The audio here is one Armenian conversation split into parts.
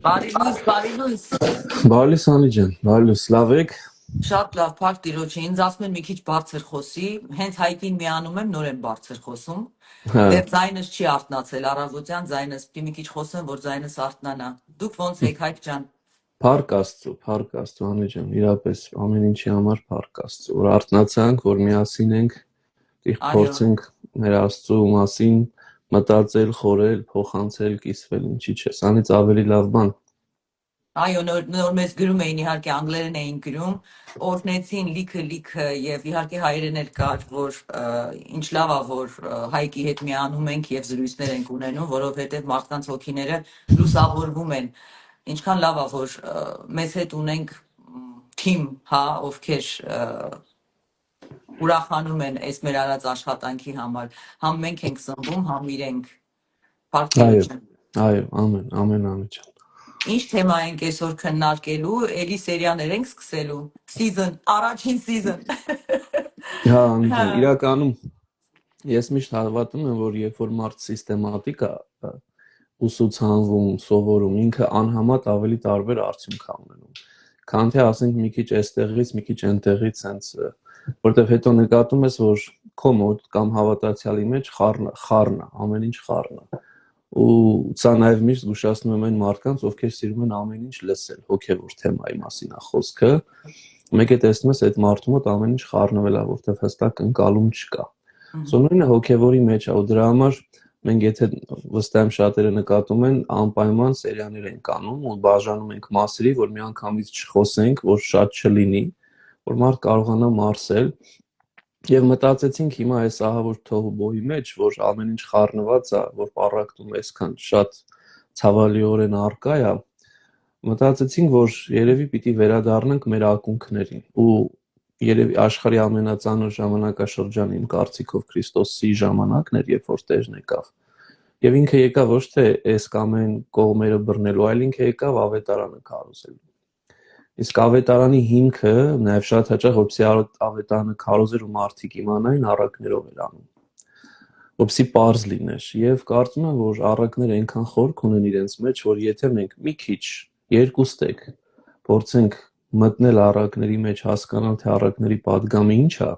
Բարի լույս, Բարլիս Անի ջան, բարլիս, լավ եք։ շատ լավ, փառք Տիրոջի, ինձ ասում են մի քիչ բարձր խոսի, հենց հայտին միանում եմ, նոր եմ բարձր խոսում, Հա, դեռ ձայնս չի արթնացել, առավոտյան ձայնս, պիտի մի քիչ խոսեմ, որ ձայնս արթնանա, դուք ոնց եք Հայկ ջան, Փառք Աստծո, Անի ջան, իրապես ամեն ինչի համար փառք Աստծո, որ արթնացանք, որ միասին ենք, դիղ այո, փորձենք մեր Աստծո մասին մտածել, խորել, փոխանցել, կիսվել, ինչի՞ չէ, սանից ավելի լավ բան։ այո, նոր մեզ գրում էին, իհարկե անգլերեն էին գրում, օրհնեցին լիքը եւ իհարկե հայերեն էլ կար, որ ինչ լավ է, որ Հայկի հետ միանում ենք եւ զրույցներ ենք ունենում, որովհետեւ մարդկանց հոգիները լուսավորվում են, ինչքան լավ է, որ մեզ հետ ունենք թիմ, հա, ովքեր ուրախանում են այս մեր արած աշխատանքի համար, համ մենք ենք սնվում, համ իրենք, փառք Այո, Տիրոջը։ այո, ամեն Անի ջան։ Ինչ թեմա ենք այսօր քննարկելու, էլի սերիաներ ենք սկսելու, առաջին season։ Հա, Անի Հա, ջան, իրականում ես միշտ հավատում եմ, որ երբ որ մարդ սիստեմատիկ է ուսուցանվում, սովորում, ինքը անհամատ ավելի տարբեր արդյունք է ունենում։ Քան թե ասենք մի քիչ այստեղից, մի քիչ այնտեղից sense, որտեվ հետո նկատում ես, որ քո մոտ կամ հավատացյալի մեջ խառն է, ամեն ինչ խառն է։ Ու սա նաև միշտ զգուշացնում եմ այն մարդկանց, ովքեր սիրում են ամեն ինչ լսել, հոգևոր թեմայի մասին է խոսքը։ Մեկ է տեսնում ես այդ մարդու մոտ ամեն ինչ խառնվել է, որտեվ հստակ ընկալում չկա։ Սա նույնը հոգևորի մեջ է, ու դրա համար մենք եթե վստահ եմ շատերը նկատում են, անպայման սերիաներ ենք անում ու բաժանում ենք մասերի, որ միանգամից չխոսենք, որ շատ չլինի, որ մարդ կարողանա մարսել։ Եվ մտածեցինք հիմա այս ահավոր թողուբոյի մեջ, որ ամեն ինչ խառնված է, որ պառակտում այսքան շատ ցավալիորեն արկա է, մտածեցինք, որ երևի պիտի վերադառնանք մեր ակունքներին ու երևի աշխարհի ամենածանր ժամանակաշրջանը իմ կարծիքով Քրիստոսի ժամանակն էր, երբ որ Տերն եկավ։ Եվ ինքը եկավ ոչ թե այս կամ այն կողմերը բռնելու, այլ ինքը եկավ ավետարանը քարոզելու։ Իսկ ավետարանի հիմքը նաև շատ հաճախ որպեսզի ավետարանը քարոզեր ու մարդիկ իմանային, առակներով էր անում, որպեսզի պարզ լիներ։ Եվ կարծում եմ, որ առակները այնքան խորք ունեն իրենց մեջ, որ եթե մենք մի քիչ երկուստեք փորձենք մտնել առակների մեջ, հասկանալ, թե առակների պատգամը ինչ է,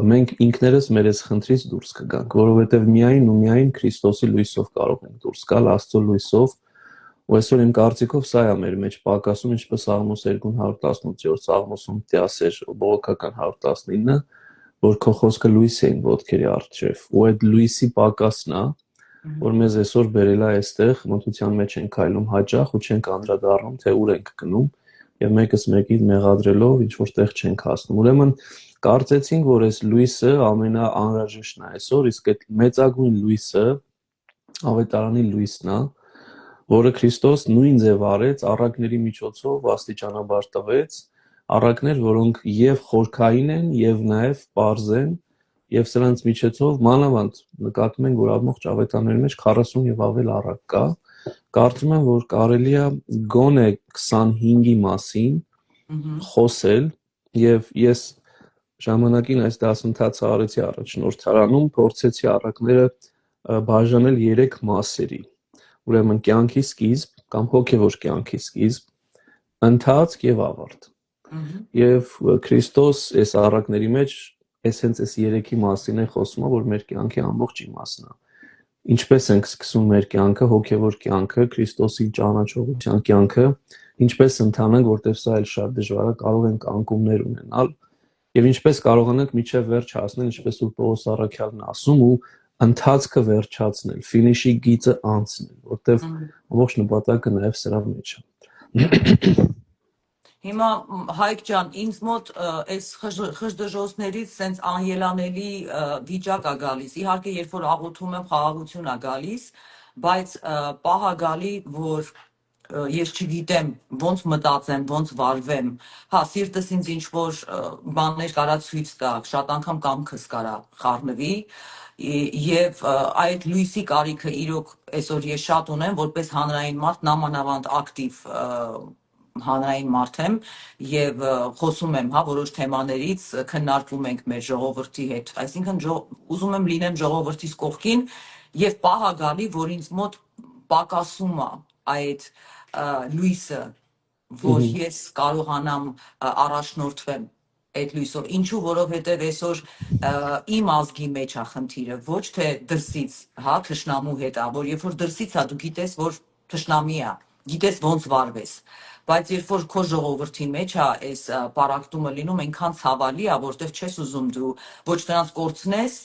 մենք ինքներս մեր այս խնդրից դուրս կգանք, որովհետև միայն ու միայն Քրիստոսի լույսով կարող ենք դուրս գալ, Աստծո լույսով։ Ու այսօր իմ կարծիքով սա է մեր մեջ պակասում, ինչպես Աղմոս 2:118 Աղմոսում դասեր բողոքական 119, որ քո խոսքը լույս է իմ ոտքերի առջև, ու այդ լույսի պակասն է, որ մեզ այսօր բերել է այստեղ, մթության մեջ ենք քայլում հաճախ ու չենք անդրադառնում, թե ուր ենք գնում, եւ մեկս մեկին մեղադրելով ինչ որ տեղ չենք հասնում։ Ուրեմն կարծեցինք, որ այս լույսը ամենաանհրաժեշտն է այսօր, իսկ այդ մեծագույն լույսը ավետարանի լույսն է, որը Քրիստոս նույն ձև արեց, առակների միջոցով աստիճանաբար տվեց, առակներ, որոնք եւ խորքային են, եւ նաեւ պարզ են, եւ սրանց միջոցով մանավանդ նկատում ենք, որ ամբողջ ավետարների մեջ 40 եւ ավել առակ կա։ Կարծում եմ, որ կարելի է գոնե 25-ի մասին խոսել, եւ ես ժամանակին այս դասընթացը արեցի առաջնորդարանում, փորձեցի առակները բաժանել 3 մասերի։ Ուրեմն կյանքի սկիզբ կամ հոգևոր կյանքի սկիզբ, ընթացք եւ ավարտ։ Եվ Քրիստոս այս առակների մեջ հենց այս 3-ի մասին է խոսում, որ մեր կյանքի ամբողջ իմաստն է։ Ինչպես ենք սկսում մեր կյանքը, հոգևոր կյանքը, Քրիստոսի ճանաչողության կյանքը, ինչպես ընթանանք, որտեղ սա էլ շատ դժվար է, կարող ենք անկումներ ունենալ, եւ ինչպես կարողանանք միջև վերջ հասնել, ինչպես որ Պողոս առաքյալն ասում, ու ընթացքը վերջացնել, ֆինիշի գիծը անցնել, որտեվ ամբողջ նպատակը նաեւ սրա մեջ է։ Հիմա Հայկ ջան, ինձ մոտ այս խժդժոցներից սենց անելանելի վիճակ է գալիս։ Իհարկե, երբ որ աղոթում եմ, խաղաղություն է գալիս, բայց պահ է գալի, որ ես չգիտեմ ոնց մտածեմ, ոնց վարվեմ։ Հա, սիրտս ինձ ինչ որ բաներ կարա ցույց տա, շատ անգամ կամքս կարա խառնվի, եւ այդ լույսի կարիքը իրոք այսօր ես շատ ունեմ, որպես հանրային մարդ նամանավանդ ակտիվ հանրային մարդ եմ եւ խոսում եմ, հա, որոշ թեմաներից քննարկվում ենք մեր ժողովրդի հետ, այսինքն ուզում եմ լինեմ ժողովրդիս կողքին եւ պահ է գալի, որ ինձ մոտ պակասում է այդ լույսը, որ ես կարողանամ առաջնորդվեմ այդ լույսով։ Ինչու, որովհետև այսօր իմ ազգի մեջ է խնդիրը, ոչ թե դրսից, հա, թշնամու հետ է, որ երբ որ դրսից է, դու գիտես, որ թշնամի է, գիտես ոնց վարվես։ Բայց երբ որ քո ժողովրդի մեջ է այս պարակտումը լինում, այնքան ցավալի է, որտեղ չես ուզում դու ոչ նրանց կորցնես,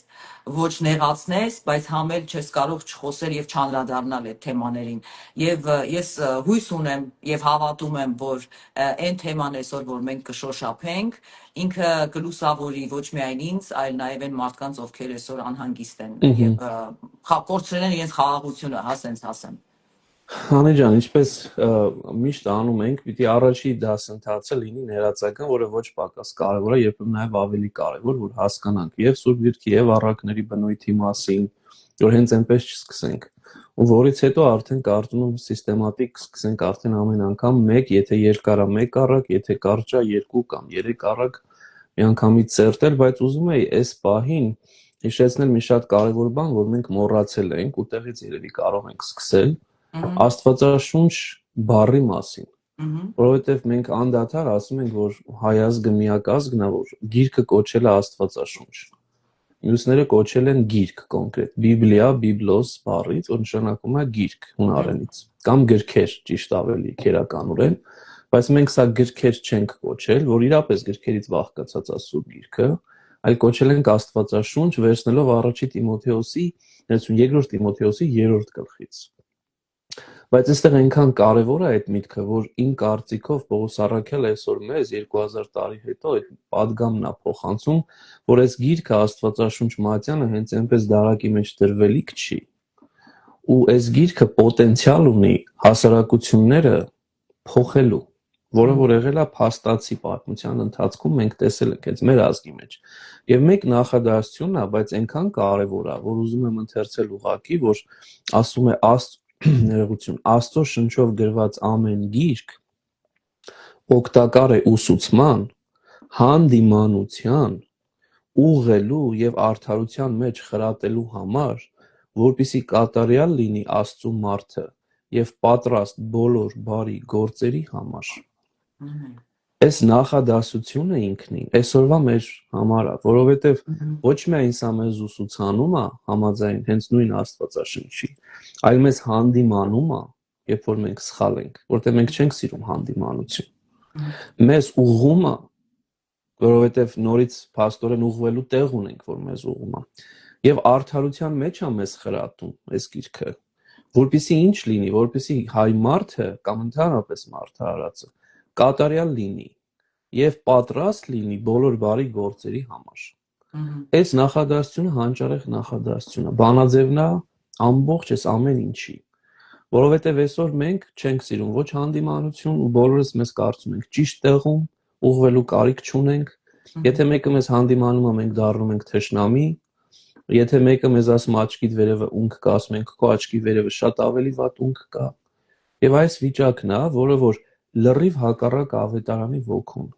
ոչ նեղացնես, բայց համ էլ չես կարող չխոսել եւ չանդրադառնալ այդ թեմաներին։ Եվ ես հույս ունեմ եւ հավատում եմ, որ այն թեման այսօր, որ մենք կշոշափենք, ինքը կլուսավորի ոչ միայն ինձ, այլ նաեւ այն մարդկանց, ովքեր այսօր անհանգիստ են եւ կորցրել են իրենց խաղաղությունը, հա, սենց ասեմ։ Հանի ջան, ինչպես միշտ անում ենք, պիտի առաջի դասընթացը լինի ներածական, որը ոչ պակաս կարևոր է, երբեմն նաև ավելի կարևոր, որ հասկանանք եւ Սուրբ Գրքի եւ առակների բնույթի մասին, որ հենց այնպես չսկսենք։ Ու որից հետո արդեն կարծում եմ սիստեմատիկ սկսենք արդեն ամեն անգամ մեկ, եթե երկար է մեկ առակ, եթե կարճ է երկու կամ երեք առակ միանգամից ծերտել, բայց ուզում եի այս պահին հիշեցնել մի շատ կարևոր բան, որ մենք մոռացել ենք, ուտեղից երևի կարող ենք սկսել Աստվածաշունչ բառի մասին, որովհետև մենք անդադար ասում ենք, որ հայ ազգը միակ ազգն է, որ գիրքը կոչել է Աստվածաշունչ։ Մյուսները կոչել են գիրք կոնկրետ, Բիբլիա, Բիբլոս բառից, որ նշանակում է գիրք հունարենից, կամ գրքեր, ճիշտ ավելի քերականորեն, բայց մենք սա գրքեր չենք կոչել, որ իրապես գրքերից բաղկացած է Սուրբ Գիրքը, այլ կոչել ենք Աստվածաշունչ, վերցնելով առաջի Տիմոթեոսի, 2-րդ Տիմոթեոսի 3-րդ գլխից։ Բայց այստեղ այնքան կարևոր է այդ միտքը, որ իմ կարծիքով Պողոս Առաքյալը այսօր մեզ 2000 տարի հետո այդ падգամն է փոխանցում, որ այս գիրքը Աստվածաշունչ մատյանը հենց այնպես դարակի մեջ դրվելիք չի։ Ու այս գիրքը պոտենցիալ ունի հասարակությունները փոխելու, որը որ եղել է փաստացի պատմության ընթացքում մենք տեսել ենք այդ մեր ազգի մեջ։ Եվ մեկ նախադասությունն է, բայց այնքան կարևոր է, որ ուզում եմ ընթերցել ուղղակի, որ ասում է ներողություն, Աստծո շնչով գրված ամեն գիրք օգտակար է ուսուցման, հանդիմանության, ուղղելու եւ արդարության մեջ խրատելու համար, որպեսզի կատարյալ լինի Աստծո մարդը եւ պատրաստ բոլոր բարի գործերի համար։ Այս նախադասությունը ինքնին այսօրվա մեր համար է, որովհետեւ ոչ միայն սա մեզ ուսուցանում է համաձայն հենց նույն Աստվածաշնչի, այլ մեզ հանդիմանում է, երբ որ մենք սխալ ենք, որտեղ մենք չենք սիրում հանդիմանություն։ Մեզ ուղղում է, որովհետեւ նորից փաստորեն ուղղվելու տեղ ունենք, որ մեզ ուղղում է։ Եվ արդարության մեջ է մեզ խրատում այս գիրքը, որպեսզի ինչ լինի, որպեսզի հայ մարդը կամ ընդհանրապես մարդը արածը կատարյալ լինի եւ պատրաստ լինի բոլոր բարի գործերի համար։ Այս նախադասությունը հանճարեղ նախադասություն է, բանաձևն է ամբողջ այս ամեն ինչի, որովհետեւ այսօր մենք չենք սիրում ոչ հանդիմանություն ու բոլորս մեզ կարծում ենք ճիշտ տեղում ուղղվելու կարիք չունենք։ Եթե մեկը մեզ հանդիմանում է, մենք դառնում ենք թշնամի։ Եթե մեկը մեզ ասում աչքիդ վերևը ունք կա, ասում ենք քո աչքի վերևը շատ ավելի վատ ունք կա։ Եվ այս վիճակն է, որը որ լրիվ հակառակ ավետարանի ոգուն։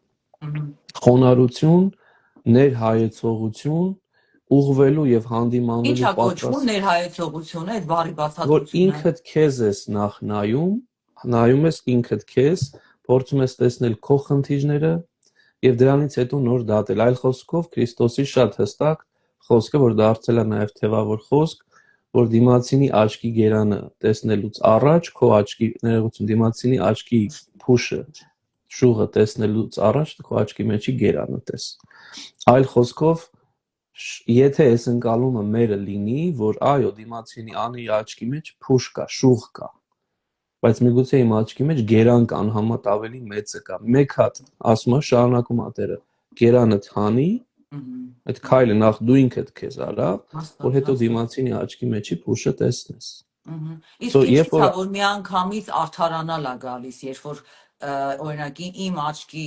Խոնարհություն, ներհայեցողություն, ուղղվելու եւ հանդիմանվելու Ինչ է կոչվում ներհայեցողությունը, այդ բառի բացատրությունը։ Որ ինքդ քեզ ես նախ նայում ես ինքդ քեզ, փորձում ես տեսնել քո խնդիրները եւ դրանից հետո նոր դատել։ Այլ խոսքով Քրիստոսի շատ հստակ խոսքը, որ դարձել է նաեւ թեվավոր խոսք, որ դիմացինի աչքի գերանը տեսնելուց առաջ քո աչքի ներողություն դիմացինի աչքի փուշը շուղը տեսնելուց առաջ քո աչքի մեջի գերանը տես։ Այլ խոսքով եթե այս ընկալումը մերը լինի, որ այո դիմացինի անի աչքի մեջ փուշ կա, շուղ կա, բայց միգուցե իմ աչքի մեջ գերանք անհամեմատ ավելի մեծը կա։ Մեկ հատ ասում է շարունակում ատերը գերանդ հանի, այդ քայլը նախ դու ինքդ քեզ արա, որ հետո դիմացինի աչքի մեջի փուշը տեսնես։ Իսկ ինչի՞ց է որ միանգամից արդարանալ է գալիս, երբ որ օրինակի իմ աչքի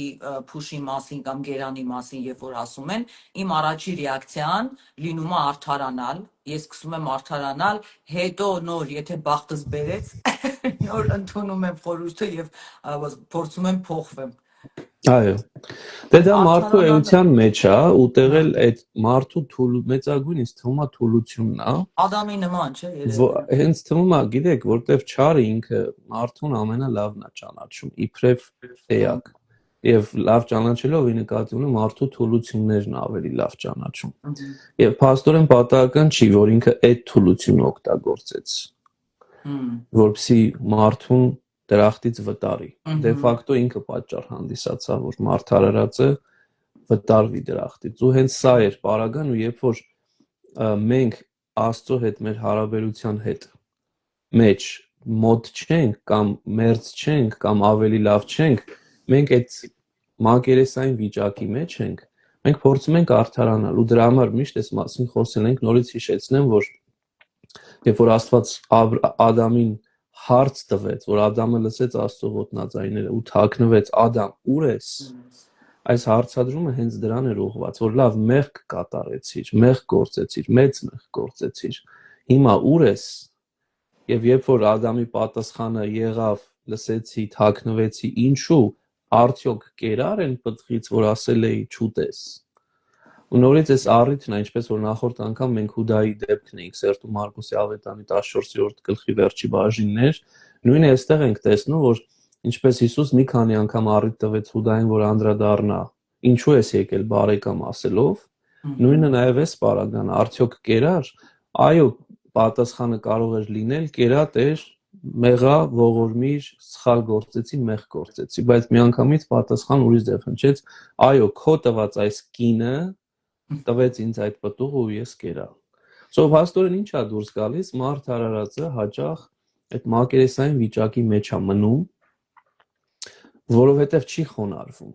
փուշի մասին կամ գերանի մասին երբ որ ասում են, իմ առաջի ռեակցիան լինում է արդարանալ, ես սկսում եմ արդարանալ, հետո նոր եթե բախտս բերեց, նոր ընդունում եմ խորհուրդը եւ փորձում եմ փոխվեմ։ Այո։ Դե դա մարդու Արդարանալը էության մեջ է, ու տեղել այդ մարդու մեծագույն ինձ թվում է թուլությունն է, Ադամի նման չէ երևի։ հենց թվում է, գիտեք, որտեվ չարը ինքը մարդուն ամենալավն է ճանաչում, իբրև էակ։ Եվ լավ ճանաչելով ի նկատի ունի մարդու թուլություններն ավելի լավ ճանաչում։ Եվ փաստորեն պատահական չի, որ ինքը այդ թուլությունը օգտագործեց, որպեսզի մարդուն դրախտից վտարի։ Դե ֆակտո ինքը պատճառ հանդիսացավ, որ մարդ արարածը վտարվի դրախտից։ Ու հենց սա էր պարագան, ու երբ որ մենք Աստծո հետ մեր հարաբերության հետ մեջ մոտ չենք կամ մերձ չենք կամ ավելի լավ չենք, մենք այդ մակերեսային վիճակի մեջ ենք, մենք փորձում ենք արդարանալ, ու դրա համար միշտ այս մասին խոսել ենք, նորից հիշեցնեմ, որ երբ որ Աստված Ադամին հարց տվեց, որ Ադամը լսեց Աստծո ոտնաձայները ու թաքնվեց, Ադամ, ուր ես։ Այս հարցադրումը հենց դրան էր ուղղված, որ լավ մեղք կատարեցիր, մեղք գործեցիր, մեծ մեղք գործեցիր, հիմա ուր ես։ Եվ երբ որ Ադամի պատասխանը եղավ, լսեցի, թաքնվեցի, ինչու, արդյոք կերար են պտղից, որ ասել էի չուտես։ Ու նորից այս առիթն է, ինչպես որ նախորդ անգամ մենք Հուդայի դեպքն էինք Սերտու Մարկոսի ավետարանի 14-րդ գլխի վերջի բաժիններ, նույնը այստեղ ենք տեսնում, որ ինչպես Հիսուս մի քանի անգամ առիթ տվեց Հուդային, որ անդրադառնա, ինչու ես եկել բարեկամ ասելով, նույնը նաև էս պարագան, արդյոք կերար, այո, պատասխանը կարող էր լինել, կերա Տեր, մեղա, ողորմիր, սխալ գործեցի, մեղք գործեցի, բայց միանգամից պատասխան ուրիշ ձև հնչեց, այո, քո տված այս կինը տվեց ինձ այդ պտուղը ու ես կերա։ Սո փաստորեն ինչ է դուրս գալիս, մարդ արարածը հաճախ այդ մակերեսային վիճակի մեջ է մնում, որովհետև չի խոնարհվում։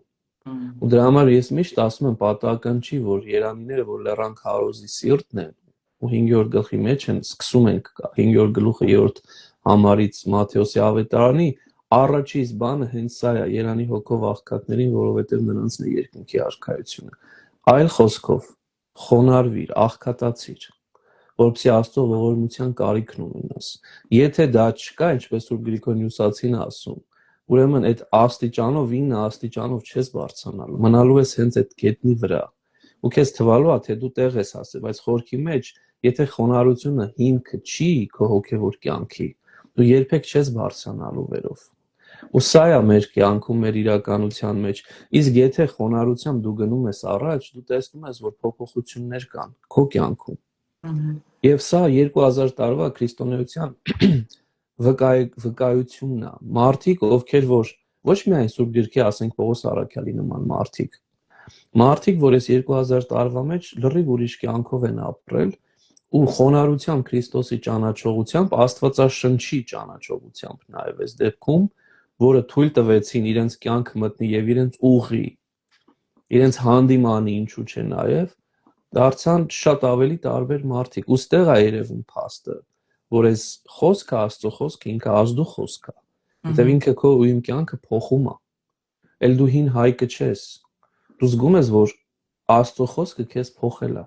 Ու դրա համար ես միշտ ասում եմ, պատահական չի, որ երանիները, որ լեռան քարոզի սիրտն են, ու 5-րդ գլխի մեջ են, սկսում ենք 5-րդ գլուխը 3-րդ համարից Մատթեոսի ավետարանի, առաջից բանը հենց սա է, երանի հոգով աղքատներին, որովհետև նրանցն է երկնքի արքայությունը։ Այլ խոսքով, խոնարհվիր, աղքատացիր, որպեսզի Աստծո ողորմության կարիքն ունենաս։ Եթե դա չկա, ինչպես որ Գրիգորիոսացին ասում, ուրեմն այդ աստիճանով 9 աստիճանով չես բարձրանալու, մնալու ես հենց այդ գետնի վրա։ Ու քեզ թվալու է, թե դու տեղ ես հասել, բայց խորքի մեջ, եթե խոնարհությունը հիմքը չի քո հոգևոր կյանքի, դու երբեք չես բարձրանալու վերով։ Ու սա է մեր կյանքում, մեր իրականության մեջ։ Իսկ եթե խոնարհությամբ դու գնում ես առաջ, դու տեսնում ես, որ փոփոխություններ կան քո կյանքում։ Եվ սա 2000 տարվա քրիստոնեության վկայությունն է։ Մարդիկ, ովքեր որ ոչ միայն Սուրբ Գրքի, ասենք Պողոս Առաքյալի նման մարդիկ, որ այս 2000 տարվա մեջ լրիվ ուրիշ կյանքով են ապրել ու խոնարհությամբ Քրիստոսի ճանաչողությամբ, Աստվածաշնչի ճանաչողությամբ նաև այս դեպքում, որը թույլ տվեցին իրենց կյանքը մտնի եւ իրենց ուղի, իրենց հանդիմանի, ինչու՞ չէ նաև, դարձան շատ ավելի տարբեր մարդիկ։ Ոստեղ է երևում փաստը, որ այս խոսքը Աստծո խոսքը ինքը ազդու խոսք է, որտեղ ինքը քո ու իմ կյանքը փոխում է։ Էլ դու հին հայկը չես։ Դու զգում ես, որ Աստծո խոսքը քեզ փոխել է։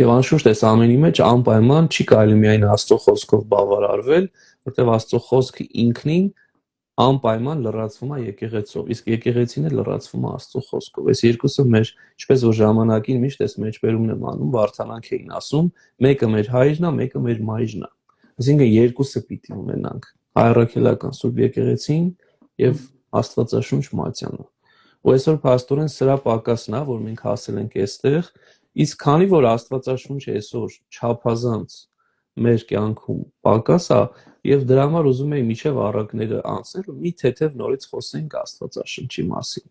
Եվ անշուշտ այս ամենի մեջ անպայման չի կարելի միայն Աստծո խոսքով բավարարվել, որտեղ Աստծո խոսքը ինքնին անպայման լրացվում է եկեղեցով, իսկ եկեղեցին է լրացվում է Աստծո խոսքով։ Այս երկուսը մեր, ինչպես որ ժամանակին միշտ այս մեջբերումն եմ անում, Վարդանանք էին ասում, մեկը մեր հայրն է, մեկը մեր մայրն է։ Այսինքն երկուսը պիտի ունենանք՝ հայրաքելական Սուրբ եկեղեցին եւ Աստվածաշունչ Մատյանը։ Ու այսօր փաստորեն սրա պակասն է, որ մենք հասել ենք այստեղ, իսկ քանի որ Աստվածաշունչը այսօր չափազանց մեր կյանքում պակաս է, եւ դրա համար ուզում եի միջև առակները անցնել ու մի թեթև նորից խոսենք Աստվածաշնչի մասին,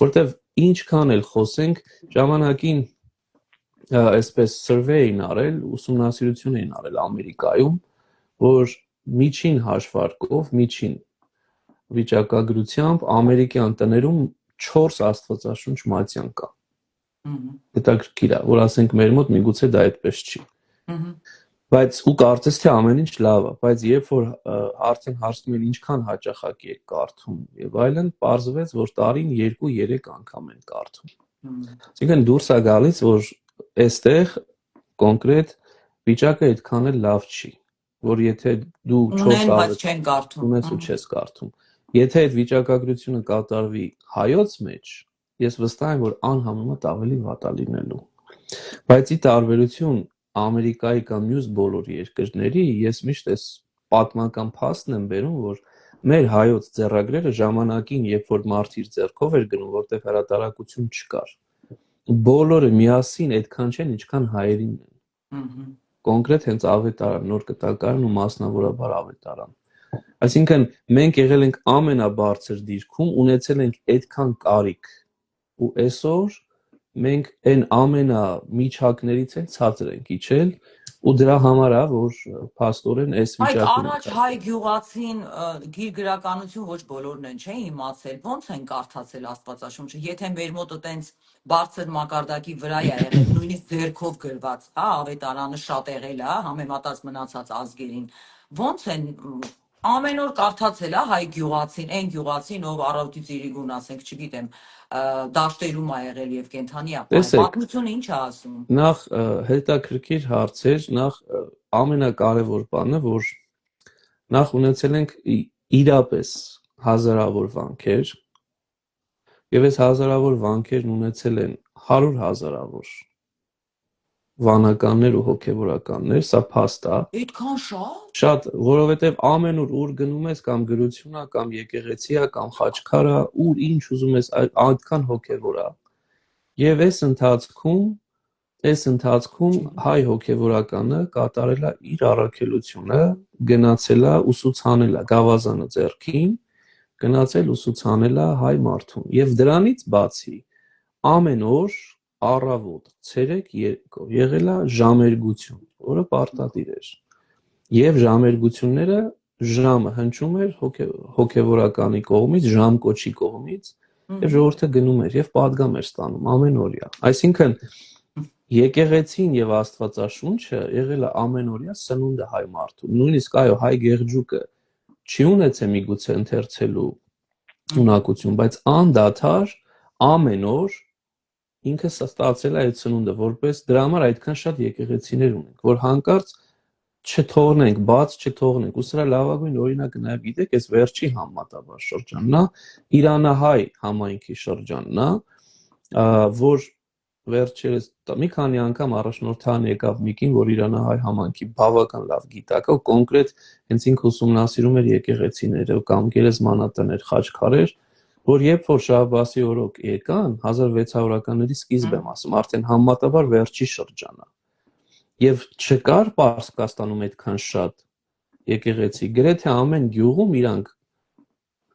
որտեվ ինչքան էլ խոսենք, ժամանակին այսպես survey են արել, ուսումնասիրություն են արել Ամերիկայում, որ միջին հաշվարկով, միջին վիճակագրությամբ ամերիկյան տներում 4 Աստվածաշունչ Մատյան կա։ Հետաքրքիր է, որ ասենք մեր մոտ միգուցե դա այդպես չի։ Բայց ու կարծես թե ամեն ինչ լավ է, բայց երբ որ արդեն հարցնում են ինչքան հաճախակի եք կարդում եւ այլն, պարզվեց, որ տարին 2-3 անգամ են կարդում։ Այսինքն դուրս է գալիս, որ այստեղ կոնկրետ վիճակը այդքան էլ լավ չի, որ եթե դու 4 բայց չեն կարդում, ունես ու չես կարդում։ Եթե այդ վիճակագրությունը կատարվի հայոց մեջ, ես վստահ եմ, որ անհամեմատ ավելի վատ է լինելու։ Բայց ի տարբերություն Ամերիկայի կամ մյուս բոլոր երկրների, ես միշտ այս պատմական փաստն եմ բերում, որ մեր հայոց ձեռագրերը ժամանակին, երբ որ մարդը իր ձեռքով էր գնում, որտեղ հրատարակություն չկար, բոլորը միասին այդքան չեն, ինչքան հայերին են։ Կոնկրետ հենց ավետարան, նոր կտակարան ու մասնավորաբար ավետարան։ Այսինքն մենք եղել ենք ամենաբարձր դիրքում, ունեցել ենք այդքան կարիք ու այսօր մենք այն ամենամիջակներից էլ ցածր ենք իջել ու դրա համար է որ փաստորեն այս Այդ վիճակում առաջ հայ գյուղացին գիր գրականություն ոչ բոլորն են չէ իմացել, ո՞նց են կարդացել Աստվածաշունչը, եթե մեր մոտը տենց բարձր մակարդակի վրա է եղել, նույնիսկ ձեռքով գրված, հա, ավետարանը շատ եղել է, համեմատած մնացած ազգերին, ո՞նց են ամեն օր կարդացել է հայ գյուղացին, այն գյուղացին, ով առավոտից իրիկուն, ասենք, չգիտեմ, դաշտերում է եղել եւ կենթանի է, պատմությունը ինչ է ասում։ Նախ հետաքրքիր հարց էր, նախ ամենակարևոր բանը, որ նախ ունեցել ենք իրապես հազարավոր վանքեր եւ այս հազարավոր վանքերն ունեցել են 100 հազարավոր վանականներ ու հոգեվորականներ, սա փաստ է։ Այդքան շատ։ Շատ, որովհետեւ ամեն ուր գնում ես կամ գրությունա, կամ եկեղեցիա, կամ խաչքարա, ուր ինչ ուզում ես, այդքան հոգեվոր է։ Եվ այս ընթացքում հայ հոգեվորականը կատարել է իր առաքելությունը, գնացել է ուսուցանել է գավազանը ձեռքին, գնացել ուսուցանել է հայ մարդուն։ Եվ դրանից բացի ամեն օր առավոտ, ցերեկ, երկու եղել է ժամերգություն, որը պարտադիր էր։ Եվ ժամերգությունները ժամը հնչում էր հոգեվորականի կողմից, ժամկոչի կողմից, եւ ժողովուրդը գնում էր եւ պատգամ էր ստանում ամենօրյա։ Այսինքն եկեղեցին եւ Աստվածաշունչը եղել է ամենօրյա սնունդը հայ մարդու։ Նույնիսկ այո, հայ գեղջուկը չի ունեցել միգուցե ընթերցելու ունակություն, բայց անդադար ամեն օր ինքը ստացել է այդ սնունդը, որպես դրա համար այդքան շատ եկեղեցիներ ունենք, որ հանկարծ չթողնենք, բաց չթողնենք։ Ու սրա լավագույն օրինակը նաև գիտեք, այս վերջի համատաբար շրջանն է, Իրանահայ համայնքի շրջանն է, որ վերջերս մի քանի անգամ առաջնորդան եկավ միկին, որ Իրանահայ համայնքի բավական լավ գիտակ է, կոնկրետ հենց ինքը ուսումնասիրում էր եկեղեցիները կամ գերեզմանատներ, խաչքարեր, որ երբ որ Շահբասի օրոք եկան 1600-ականների սկիզբ եմ ասում, արդեն համատաբար վերջի շրջանը։ Եվ չկար Պարսկաստանում այդքան շատ եկեղեցի, գրեթե ամեն գյուղում իրանք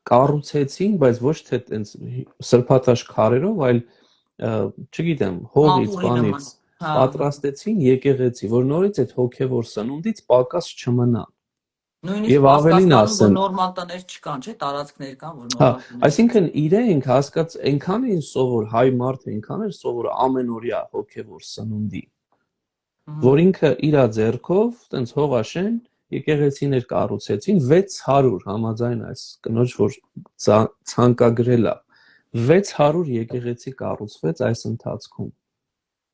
կառուցեցին, բայց ոչ թե տենց սրբատաշ քարերով, այլ չգիտեմ, հողից, բանից պատրաստեցին եկեղեցի, որ նորից այդ հոգևոր սնունդից պակաս չմնա։ Նույնիսկ Պարսկաստանում նորմալ տներ չկան, չէ՞, տարածքներ կան, որ նորմալ տներ։ Այսինքն իրենք հասկաց, այնքան էին սովոր հայ մարդը, այնքան էր սովոր ամենօրյա հոգևոր սնունդի, որ ինքը իր ձեռքով, տենց հողաշեն եկեղեցիներ կառուցեցին 600 համաձայն այս կնոջ, որ ցանկագրել է, 600 եկեղեցի կառուցվեց այս ընթացքում։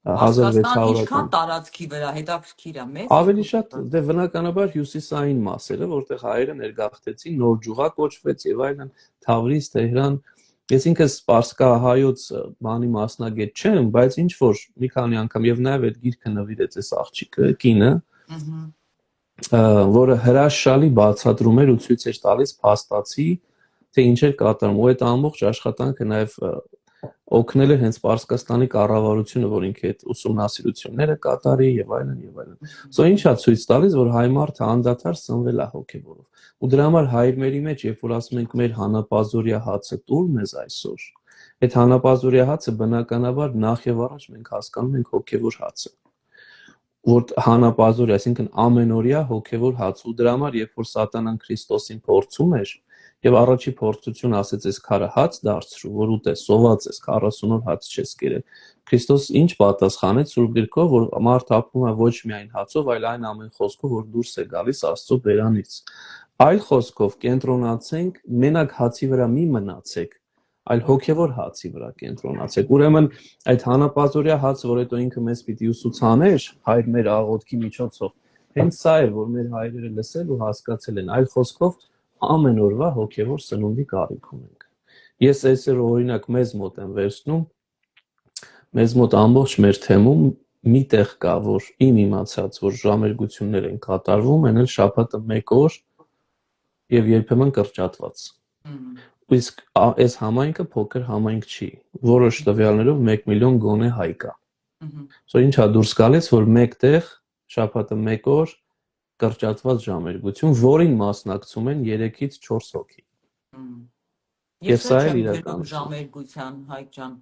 1600 ինչքան տարածքի վրա հետաքրքիր է, մեծ։ Ավելի շատ, դե բնականաբար հյուսիսային մասերը, որտեղ հայերը ներգաղթեցին, նոր ջուղա կոչվեց եւ այլն, Թավրիզ, Տեհրան։ Ես ինքս սպարսկահայոց բանի մասնագետ չեմ, բայց ինչ որ մի քանի անգամ եւ նաեւ այդ գիրքը նվիրեց այս աղջիկը, կինը, որը հրաշալի բացատրում էր ու ցույց էր տալիս փաստացի, թե ինչ էր կատարում, ու այդ ամբողջ աշխատանքը նաեւ օգնել է հենց Պարսկաստանի կառավարությունը, որ ինքը այդ ուսումնասիրությունները կատարի եւ այլն եւ այլն։ Սա ինչա ցույց տալիս, որ հայ մարդը անդադար սնվել է հոգեվորով։ Ու դրա համար հայրերի մեջ, երբ որ ասում ենք մեր հանապազորյա հացը տուր մեզ այսօր, այդ հանապազորյա հացը բնականաբար նախ եւ առաջ մենք հասկանում ենք հոգեվոր հացը, որ հանապազորյա, այսինքն ամենօրյա հոգեվոր հաց։ Ու դրա համար, երբ որ սատանան Քրիստոսին փորձում էր, եւ առաջի փորձություն ասեց, այս քարը հաց դարձրու, որ ուտես, սոված ես, 40 օր հաց չես կերել։ Քրիստոս ինչ պատասխանեց Սուրբ Գրքով, որ մարդ ապրում է ոչ միայն հացով, այլ այն ամեն խոսքով, որ դուրս է գալիս Աստծո բերանից։ Այլ խոսքով կենտրոնացենք, մենակ հացի վրա մի մնացեք, այլ հոգևոր հացի վրա կենտրոնացեք։ Ուրեմն այդ հանապազորյա հացը, որ հետո ինքը մեզ պիտի ուսուցաներ հայր մեր աղոթքի միջոցով, հենց սա էր, որ մեր հայրերը լսել ու հասկացել են։ Այլ խոսքով ամեն օրվա հոգևոր սնունդի կարիք ունենք։ Ես այսօր օրինակ մեզ մոտ եմ վերցնում, մեզ մոտ ամբողջ մեր թեմում մի տեղ կա, որ իմ իմացած, որ ժամերգություններ են կատարվում, են էլ շաբաթը 1 օր եւ երբեմն կրճատված։ Իսկ այս համայնքը փոքր համայնք չի, որոշ տվյալներով 1 միլիոն գոնե հայ կա։ Ինչա դուրս գալիս, որ մեկտեղ շաբաթը 1 օր կրճատված ժամերգություն, որին մասնակցում են 3-ից 4 հոգի։ Եվ սա էլ իրականություն։ Ժամերգության, Հայկ ջան։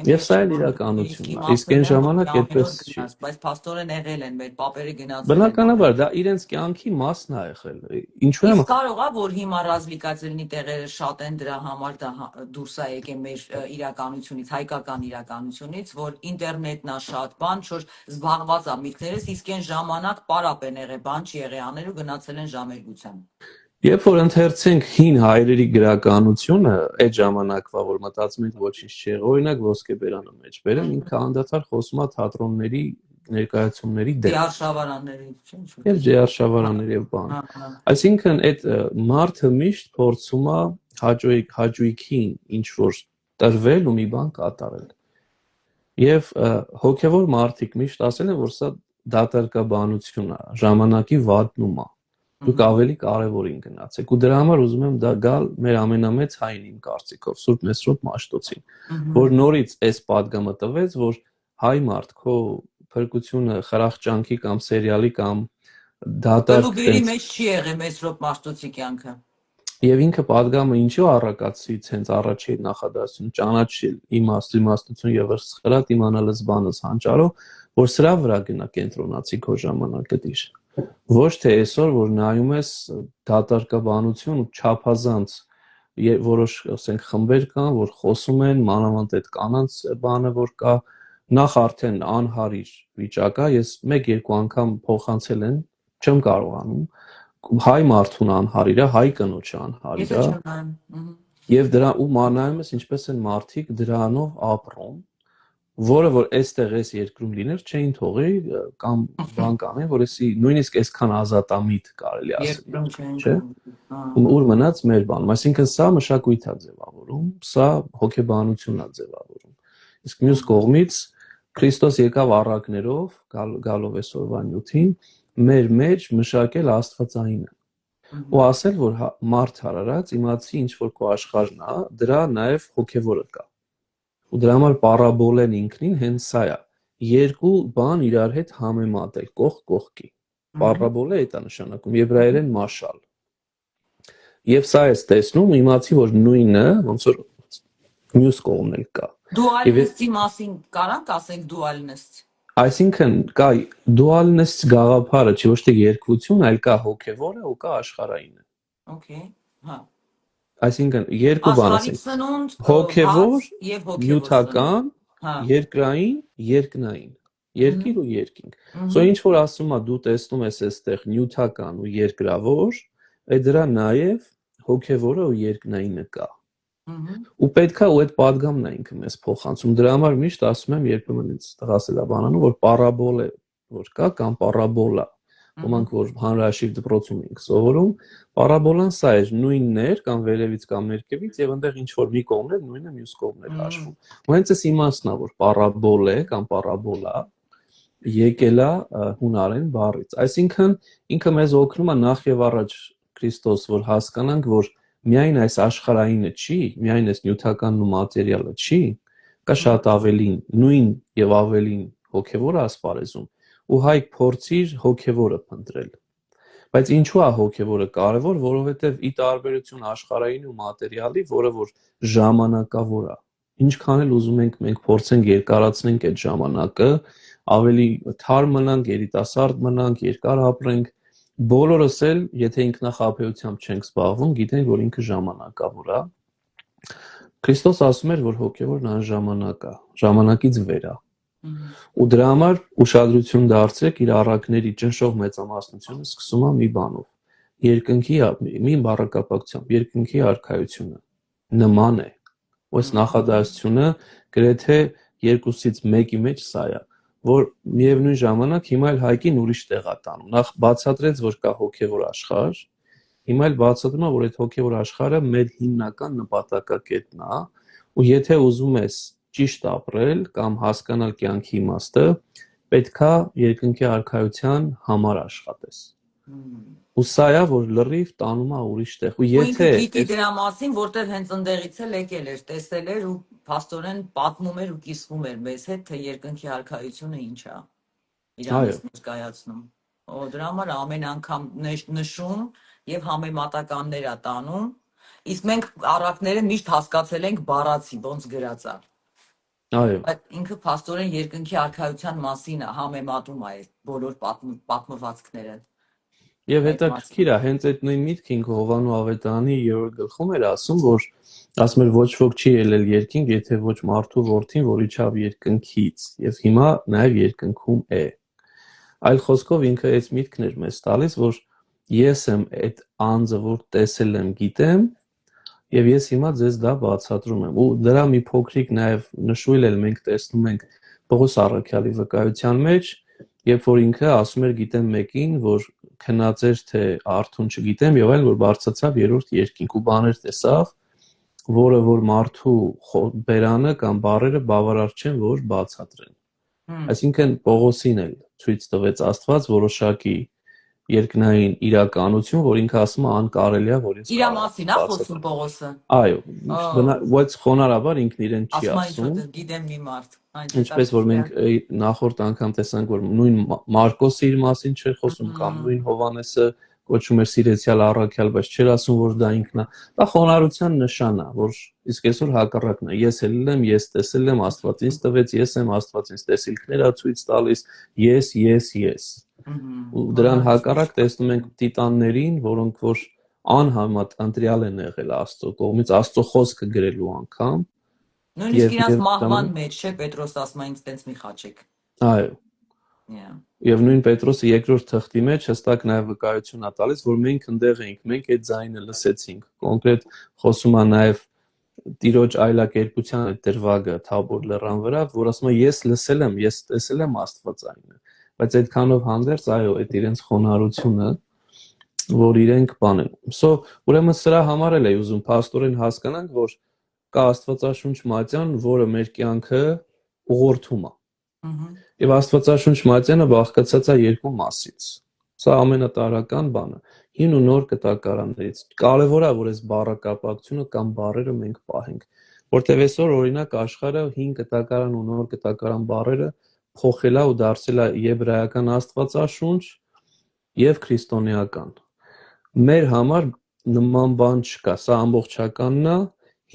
Եվ սա էլ իրականություն է։ Իսկ այն ժամանակ այդպես չի։ Բայց փաստորեն եղել են, մեր պապերը գնացել են։ Բնականաբար դա իրենց կյանքի մասն է եղել։ Ինչու եմ կարող է որ հիմա ռազմիկացելնի տեղերը շատ են դրա համար դա դուրս է եկել մեր իրականությունից, հայկական իրականությունից, որ ինտերնետն է շատ բան, որ զբաղված է միտքներս, իսկ այն ժամանակ պարապ են եղել, բան չի եղել անել ու գնացել են ժամերգության։ Երբ որ ընթերցենք հին հայերերի գրականությունը, այդ ժամանակվա, որ մտածում ենք ոչինչ չի եղել, օրինակ Ոսկեբերանը մեջ բերեմ, ինքը անդադար խոսում է թատրոնների ներկայացումների դեմ։ Ջիարշավարանների, Եվ ջիարշավարաններ եւ բան։ Այսինքն այդ մարդը միշտ փորձում է հաճույքին ինչ որ տրվել ու մի բան կատարել։ Եվ հոգևոր մարդիկ միշտ ասել են, որ սա դատարկաբանություն է, ժամանակի վատնում է։ Դուք ավելի կարևորին գնացեք ու դրա համար ուզում եմ դա գալ մեր ամենամեծ հայն իմ կարծիքով Սուրբ Մեսրոպ Մաշտոցին, որ նորից այս падգամը տվեց, որ հայ մարդ քո փրկությունը խրախճանքի կամ սերիալի կամ դատարկի մեջ չի եղել Մեսրոպ Մաշտոցի կյանքը։ Եվ ինքը падգամը ինչու առակացից հենց առաջի նախադասություն ճանաչել իմաստություն եւ սխրատ իմանալս բանս հանճարով, որ սրա վրա գնա կենտրոնացի քո ժամանակը դիր։ Ոչ թե այսօր որ նայում ես դատարկաբանություն ու չափազանց որոշ ասենք խմբեր կան, որ խոսում են մանավանդ այդ կանանց բանը որ կա նախ արդեն անհարիր վիճակա, ես 1-2 անգամ փոխանցել են, չեմ կարողանում հայ մարդուն անհարիր է, հայ կնոջը անհարիր է։ Եվ դրա ու մանայում ես ինչպես են մարդիկ դրանով ապրում, որը որ այստեղ այս երկրում լիներ չէին թողի կամ բան կանեն, որ էսի նույնիսկ այսքան ազատամիտ կարելի ասել, չէ՞։ Ուր մնաց մեր բանում, այսինքն սա մշակույթ է ձևավորում, սա հոգեբանություն է ձևավորում։ Իսկ մյուս կողմից Քրիստոս եկավ առակներով, գալով այսօրվա նյութին, մեր մեջ մշակել Աստվածայինը։ Ու ասել, որ մարդ հարարած իմացի ինչ որ քո աշխարհն է, դրա նաև հոգևորը կա։ Ու դրա համար պարաբոլեն ինքնին հենց սա է։ Երկու բան իրար հետ համեմատել, կողք կողքի։ Պարաբոլը դա նշանակում եբրայերեն մաշալ։ Եվ սա ես տեսնում, իմացի որ նույնը ոնց որ մյուս կողմն էլ կա։ Դուալնիստի մասին կարանք ասենք դուալնիստ։ Այսինքն կա դուալնիստ գաղափարը, չի ոչ թե երկվություն, այլ կա հոգևորը ու կա աշխարհայինը։ Okay, հա։ Այսինքն երկու բան ասենք։ Հոգևոր եւ նյութական, երկրային, երկնային։ Երկիր ու երկինք։ Սա ինչ որ ասում է, դու տեսնում ես այստեղ նյութական ու երկրավոր, այդ դրա նաև հոգևորը ու երկնայինը կա։ Ու պետքա ու այդ падգամն է ինքը մեզ փոխանցում։ Դրա համար միշտ ասում եմ երբեմն ինձ տղասել է բանանում, որ պարաբոլ է, որ կա կամ պարաբոլա։ Ոմանք որ հանրաշիվ դպրոցում ենք սովորում, պարաբոլան սա է, նույնն էր կամ վերևից կամ ներքևից եւ այնտեղ ինչ որ մի կողմն է, նույնը մյուս կողմն է հաշվում։ Ու հենց այս իմաստն է, որ պարաբոլ է կամ պարաբոլա եկել է հունարեն բառից։ Այսինքն ինքը մեզ օգնում է նախ եւ առաջ Քրիստոս, որ հասկանանք, որ միայն այս աշխարհայինը չի, միայն այս նյութականն ու մատերիալը չի, կա շատ ավելին, նույն եւ ավելին հոգեվոր ասպարեզում, ու հայ փորձիր հոգեվորը փնտրել։ Բայց ինչու է հոգեվորը կարևոր, որովհետեւ ի տարբերություն աշխարհային ու մատերիալի, որը որ ժամանակավոր է, ինչքան էլ ուզում ենք մենք փորձենք երկարացնենք այդ ժամանակը, ավելի թարմ մնանք, երիտասարդ մնանք, երկար ապրենք, բոլորս էլ, եթե ինքնախաբեությամբ չենք զբաղվում, գիտենք, որ ինքը ժամանակավոր է։ Քրիստոս ասում էր, որ հոգևորն անժամանակ է, ժամանակից վեր է։ Ու դրա համար ուշադրություն դարձրեք իր առակների ճնշող մեծամասնությունը սկսում է մի բանով։ Երկնքի մի բառակապակցությամբ, երկնքի արքայությունը նման է։ Ось նախադասությունը գրեթե 2-ից 1-ի մեջ սա է, որ միևնույն ժամանակ հիմա էլ Հայկին ուրիշ տեղ է տանում։ Նախ բացատրեց, որ կա հոգևոր աշխարհ, հիմա էլ բացատրում է, որ այդ հոգևոր աշխարհը մեր հիմնական նպատակակետն է, ու եթե ուզում ես ճիշտ ապրել կամ հասկանալ կյանքի իմաստը, պետքա երկնքի արքայության համար աշխատես։ Ու սա է, որ լրիվ տանում է ուրիշ տեղ։ Ու Ու ինքը եթե գիտի դրա մասին, որտեղ հենց ընդեղից էլ եկել էր, տեսել էր ու փաստորեն պատմում էր ու կիսվում էր մեզ հետ, թե երկնքի արքայությունը ինչ է իրանից ներկայացնում։ Ու դրա համար ամեն անգամ նշում եւ համեմատականներ է տանում, իսկ մենք առակները միշտ հասկացել ենք բառացի, ոնց գրած է։ Այո։ Բայց ինքը փաստորեն երկնքի արքայության մասին է, համեմատում է այդ բոլոր պատմվածքները։ Եվ հետաքրքիր է, հենց այդ նույն միտքը ինքը Հովանու Ավետարանի 3-րդ գլխում էր ասում, որ ասում էր ոչ ոք չի ելել երկինք, եթե ոչ մարդու որդին, որ իջավ երկնքից, եւ հիմա նաեւ երկնքում է։ Այլ խոսքով ինքը այս միտքն էր մեզ տալիս, որ ես եմ այդ անձը, որ տեսել եմ, գիտեմ, եւ ես հիմա ձեզ դա բացատրում եմ։ Ու դրա մի փոքրիկ նաեւ նշույլ էլ մենք տեսնում ենք Պողոս առաքյալի վկայության մեջ, երբ որ ինքը ասում էր գիտեմ մեկին, որ քնածեր թե արթուն չգիտեմ եւ այլն, որ բարձրացավ երրորդ երկինք ու բաներ տեսավ, որը որ մարդու բերանը կամ բառերը բավարար չեն, որ բացատրեն։ Այսինքն Պողոսին էլ ցույց տվեց Աստված որոշակի երկնային իրականություն, որ ինքը ասում է անկարելի է, որ ես իր մասին է խոսում Պողոսը։ Այո, բայց խոնարհաբար ինքն իրեն չի ասում։ ասում։ Գիտեմ մի մարդ։ Ինչպես որ մենք նախորդ անգամ տեսանք, որ նույն Մարկոսը իր մասին չէր խոսում կամ նույն Հովանեսը կոչում էր սիրեցյալ առաքյալ, բայց չէր ասում, որ դա ինքն է։ Դա խոնարհության նշան է, որ իսկ այսօր հակառակն է։ Ես ելել եմ, ես տեսել եմ, Աստված ինձ տվեց, ես եմ Աստված ինձ տեսիլքներ ա ցույց տալիս, ես։ Ու դրան հակառակ տեսնում ենք տիտաններին, որոնք որ անհամեմատ ընտրյալ են եղել Աստծո կողմից, Աստծո խոսքը գրելու անգամ։ Նույնիսկ իրանց մահվան մեջ չէ Պետրոս ասում է ինձ տենց մի խաչեք։ Այո։ Եվ նույն Պետրոսը երկրորդ թղթի մեջ հստակ նաև վկայություն է տալիս, որ մենք ընդեղ էինք, մենք այդ ձայնը լսեցինք։ Կոնկրետ խոսում է նաև Տիրոջ այլակերպության այդ դրվագը Թաբոր լեռան վրա, որ ասում է ես լսել եմ, ես տեսել եմ Աստվածայինը, բայց այդքանով հանդերձ այո, այդ իրենց խոնարհությունը, որ իրենք բան են։ Ուրեմն սրա համար էլ է ուզում փաստորեն հասկանանք, որ կա Աստվածաշունչ մատյան, որը մեր կյանքը ուղղորդում է։ Եվ Աստվածաշունչ մատյանը բաղկացած է երկու մասից։ Սա ամենատարրական բանը։ Հին ու նոր կտակարաններից։ Կարևոր է, որ այս բառակապակցությունը կամ բառերը մենք պահենք, որտեղ այսօր օրինակ աշխարհը հին կտակարան ու նոր կտակարան բառերը փոխել է ու դարձել է եբրայական Աստվածաշունչ եւ քրիստոնեական։ Մեր համար նման բան չկա, սա ամբողջականն է,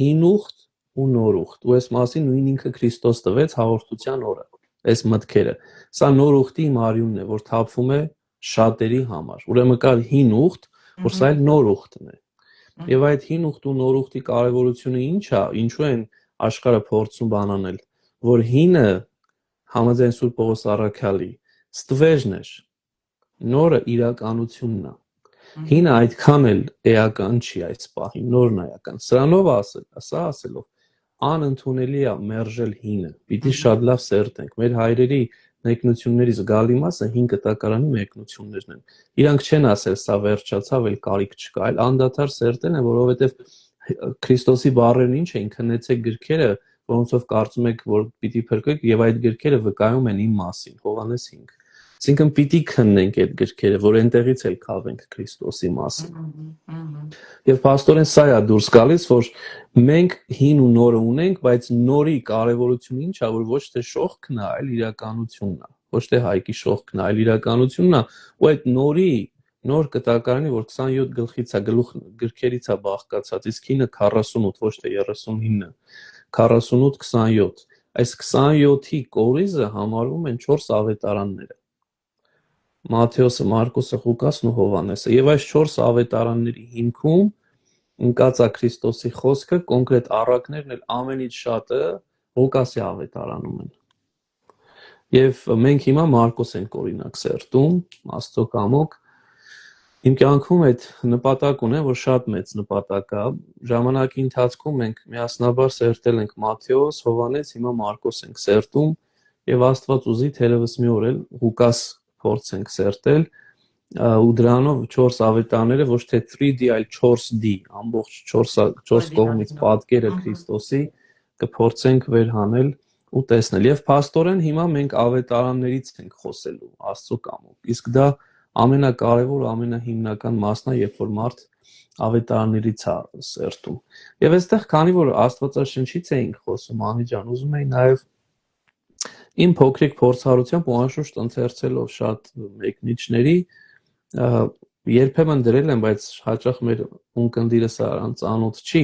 հին ուխտ ու նոր ուխտ։ Ու այս մասին նույն ինքը Քրիստոս տվեց հաղորդության օրը։ Այս մտքերը։ Սա նոր ուխտի մարյունն է, որ թափվում է շատերի համար։ Ուրեմն կա հին ուխտ, որ սա էլ նոր ուխտն է։ Եվ այդ հին ուխտ ու նոր ուխտի կարևորությունը ինչ է, ինչու են աշխարհը փորձում բան անել, որ հինը համաձայն Սուրբ Պողոս առաքյալի ստվերն էր, նորը իրականությունն է։ Հինը այդքան էլ էական չի այս պահին, նորն է էական։ Սրանով սա ասելով անընդունելի է մերժել հինը։ Պիտի շատ լավ սերտենք։ Մեր հայրերի մեկնությունների զգալի մասը հին կտակարանի մեկնություններն են։ Իրանք չեն ասել սա վերջացավ, էլ կարիք չկա, այլ անդադար սերտել են, որովհետև Քրիստոսի բառերն ինչ էին, քնեցեք գրքերը, որոնցով կարծում եք, որ պիտի փրկեք, եւ այդ գրքերը վկայում են իմ մասին, Հովհաննես 5։ Այսինքն պիտի քննենք այդ գրքերը, որ այնտեղից էլ քաղենք Քրիստոսի մասին։ Եվ փաստորեն սա է դուրս գալիս, որ մենք հին ու նորը ունենք, բայց նորի կարևորությունը ինչ է, որ ոչ թե շողքն է, այլ իրականությունն է, ոչ թե Հայկի շողքն է, այլ իրականությունն է, ու այդ նոր կտակարանի, որ 27 գլխից է, գրքերից է բաղկացած, իսկ հինը 48, ոչ թե 39, 48-27, այս 27-ի կորիզը համարվում են 4 ավետարանները։ Մատթեոսը, Մարկոսը, Ղուկասն ու Հովհաննեսը, եւ այս 4 ավետարանների հիմքում ընկած է Քրիստոսի խոսքը, կոնկրետ առակներն էլ ամենից շատը Ղուկասի ավետարանում են։ Եվ մենք հիմա Մարկոս ենք օրինակ սերտում, Աստծո կամոք։ Իմ կյանքում այդ նպատակ ունեմ, որ շատ մեծ նպատակ է։ Ժամանակի ընթացքում մենք միասնաբար սերտել ենք Մատթեոս, Հովհաննես, հիմա Մարկոս ենք սերտում, եւ Աստված ուզի թերևս մի օր էլ Ղուկաս փորձենք սերտել, ու դրանով 4 ավետարանները ոչ թե 3D, այլ 4D, ամբողջ 4 կողմից պատկերը Քրիստոսի կփորձենք վերհանել ու տեսնել։ Եվ փաստորեն հիմա մենք ավետարաններից ենք խոսելու Աստծո կամով։ Իսկ դա ամենակարևոր, ամենահիմնական մասն է, երբ որ մարդ ավետարաններից է սերտում։ Եվ այստեղ, քանի որ Աստվածաշնչից էինք խոսում, Անի ջան, ուզում եի նաև իմ փոքրիկ փորձառությամբ ու անշուշտ ընթերցելով շատ մեկնիչների երբեմն դրել եմ, բայց հաճախ մեր ունկնդիրս առանց ծանոթ չի,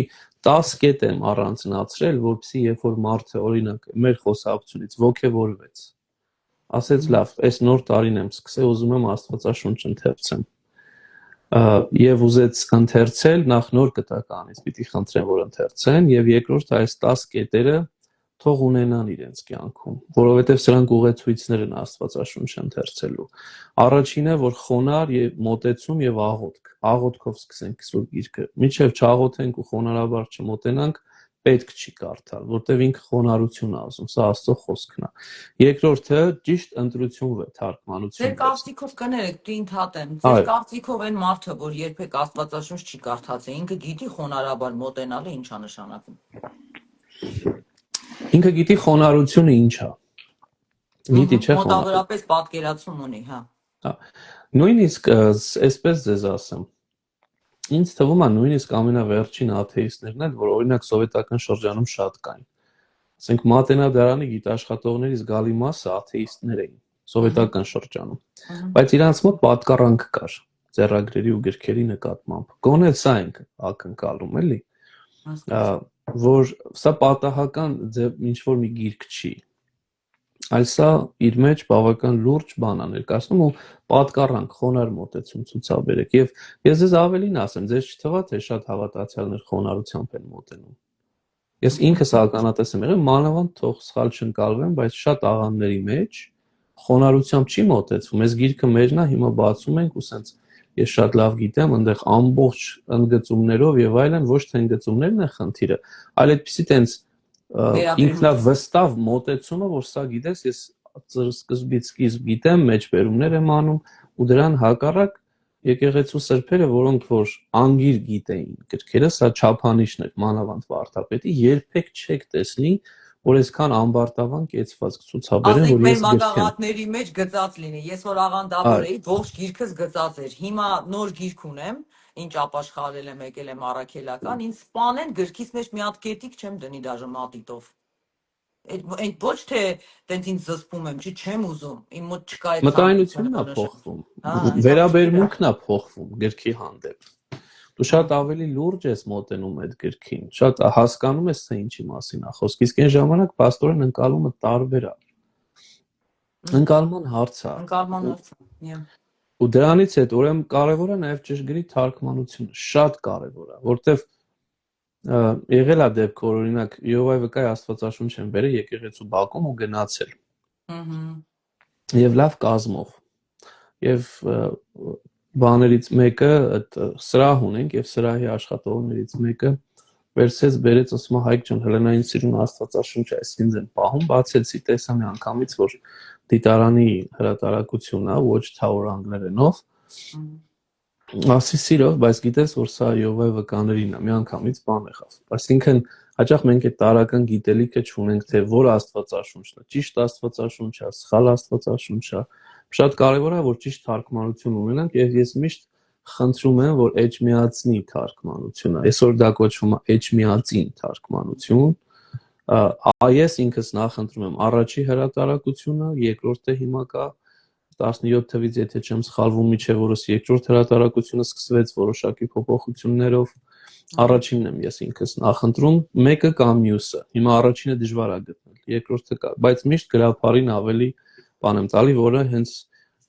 10 կետ եմ առանձնացրել, որպեսզի երբ որ մարդը օրինակ մեր խոսակցությունից ոգևորվեց, ասեց լավ, այս նոր տարին եմ սկսել, ուզում եմ Աստվածաշունչ ընթերցեմ։ Եվ ուզեց ընթերցել, նախ նոր կտականից պիտի խնդրեմ, որ ընթերցեն, եւ երկրորդ այս 10 կետերը թող ունենան իրենց կյանքում, որովհետև սրանք ուղեցույցներ են Աստվածաշունչ ընթերցելու։ Առաջինը, որ խոնար եւ մոտեցում եւ աղոթքով սկսենք Սուրբ Գիրքը։ Մինչև չաղոթենք ու խոնարհաբար չմոտենանք, պետք չի կարդալ, որտեղ ինքը խոնարհություն է ասում, սա Աստծո խոսքն է։ Երկրորդը ճիշտ ընտրություն է, թարգմանություն։ Ձեր կարծիքով կներեք, դու ընդհատեմ։ Ձեր կարծիքով այն մարդը, որ երբեք Աստվածաշունչ չի կարդացել, ինքը գիտի խոնարհաբար մոտենալը ինչ է նշանակում։ Ինքը գիտի խոնարհությունը ինչ է։ Գիտի չէ՞ խոնարհ։ Մոտավորապես պատկերացում ունի, հա։ Նույնիսկ այսպես ձեզ ասեմ, ինձ թվում է նույնիսկ ամենավերջին աթեիստներն են, որ օրինակ սովետական շրջանում շատ կային։ Ասենք Մատենադարանի գիտաշխատողների զգալի մասը աթեիստներ էին սովետական շրջանում, բայց իրանց մոտ պատկառանք կար ձեռագրերի ու գրքերի նկատմամբ։ Գոնե սա ենք ակնկալում, էլի, որ սա պատահական ինչ որ մի գիրք չի, այլ սա իր մեջ բավական լուրջ բան է ներկայացնում ու պատկառանք, խոնարհ մոտեցում ցուցաբերեք։ Եվ ես ձեզ ավելին ասեմ, ձեզ չթվա թե շատ հավատացյալներ խոնարհությամբ են մոտենում։ Ես ինքս ականատես եմ եղել, մանավանդ թող սխալ չընկալվեմ, բայց շատ աղանդների մեջ խոնարհությամբ չի մոտեցվում։ Այս գիրքը մերն է, հիմա բացում ենք ու սենց ես շատ լավ գիտեմ, այնտեղ ամբողջ ընդգծումներով եւ այլն, ոչ թե ընդգծումներն է խնդիրը, այլ այդպեսի տենց ինքնավստահ մոտեցումը, որ սա գիտես, ես սկզբից սկիզբ գիտեմ, մեջբերումներ եմ անում ու դրան հակառակ եկեղեցու սրբերը, որոնք որ անգիր գիտեին գրքերը, սա չափանիշն էր մանավանդ վարդապետի, երբեք չեք տեսնի, որ այսքան ամբարտավան կեցվածք ցուցաբերեն, որ ես մեր մագաղատների մեջ գծած լինի։ Ես որ աղանդավոր էի, ողջ գիրքս գծած էր։ Հիմա նոր գիրք ունեմ, ինչ ապաշխարել եմ, եկել եմ առաքելական, ինձ սպանեն գրքից մեջ մի հատ կետիկ չեմ դնի դաժե մատիտով։ Այդ ոչ թե տենց ինձ զսպում եմ, չեմ ուզում, իմ մոտ չկա այդ մտայնությունն է փոխվում, վերաբերմունքն է փոխվում գրքի հանդեպ։ Դու շատ ավելի լուրջ ես մոտենում այդ գրքին, շատ հասկանում ես թե ինչի մասին է խոսքը, իսկ այն ժամանակ պաստորեն ընկալումը տարբեր է։ Ընկալման հարց է։ Ու դրանից հետո ուրեմն կարևոր է նաև ճշգրիտ թարգմանությունը, շատ կարևոր է, որտեվ եղել է դեպք, որ օրինակ Յովայ վկայի Աստվածաշունչ են բերել եկեղեցու բակում ու գնացել։ Եվ լավ կազմով։ Եվ բաներից մեկը այդ սրահ ունենք եւ սրահի աշխատողներից մեկը վերցեց բերեց ասում է Հայկ ջան հելենային սիրուն Աստվածաշունչ է ինձ են պահում բացեցի տեսա մի անգամից որ դիտարանի հրատարակությունն է Watchtower անգլերենով ասի սիրով բայց գիտես որ սա Յովայ վկաներին է մի անգամից բան եղավ այսինքն հաճախ մենք այդ տարական գիտելիքը չունենք թե որ Աստվածաշունչն է ճիշտ Աստվածաշունչ է սխալ Աստվածաշունչ է Շատ կարևոր է, որ ճիշտ թարգմանություն ունենանք եւ ես միշտ խնդրում եմ, որ էջմիածնի թարգմանությունը, այսօր դա կոչվում է էջմիածին թարգմանություն, ես ինքս նախընտրում եմ առաջի հրատարակությունը, երկրորդը հիմա կա 17 թվից եթե չեմ սխալվում միջև օրս երկրորդ հրատարակությունը սկսվեց որոշակի փոփոխություններով, առաջինն եմ ես ինքս նախընտրում, մեկը կամ մյուսը, հիմա առաջինը դժվար է գտնել, երկրորդը կա, բայց միշտ գրաբարին ավելի բան եմ տալի, որը հենց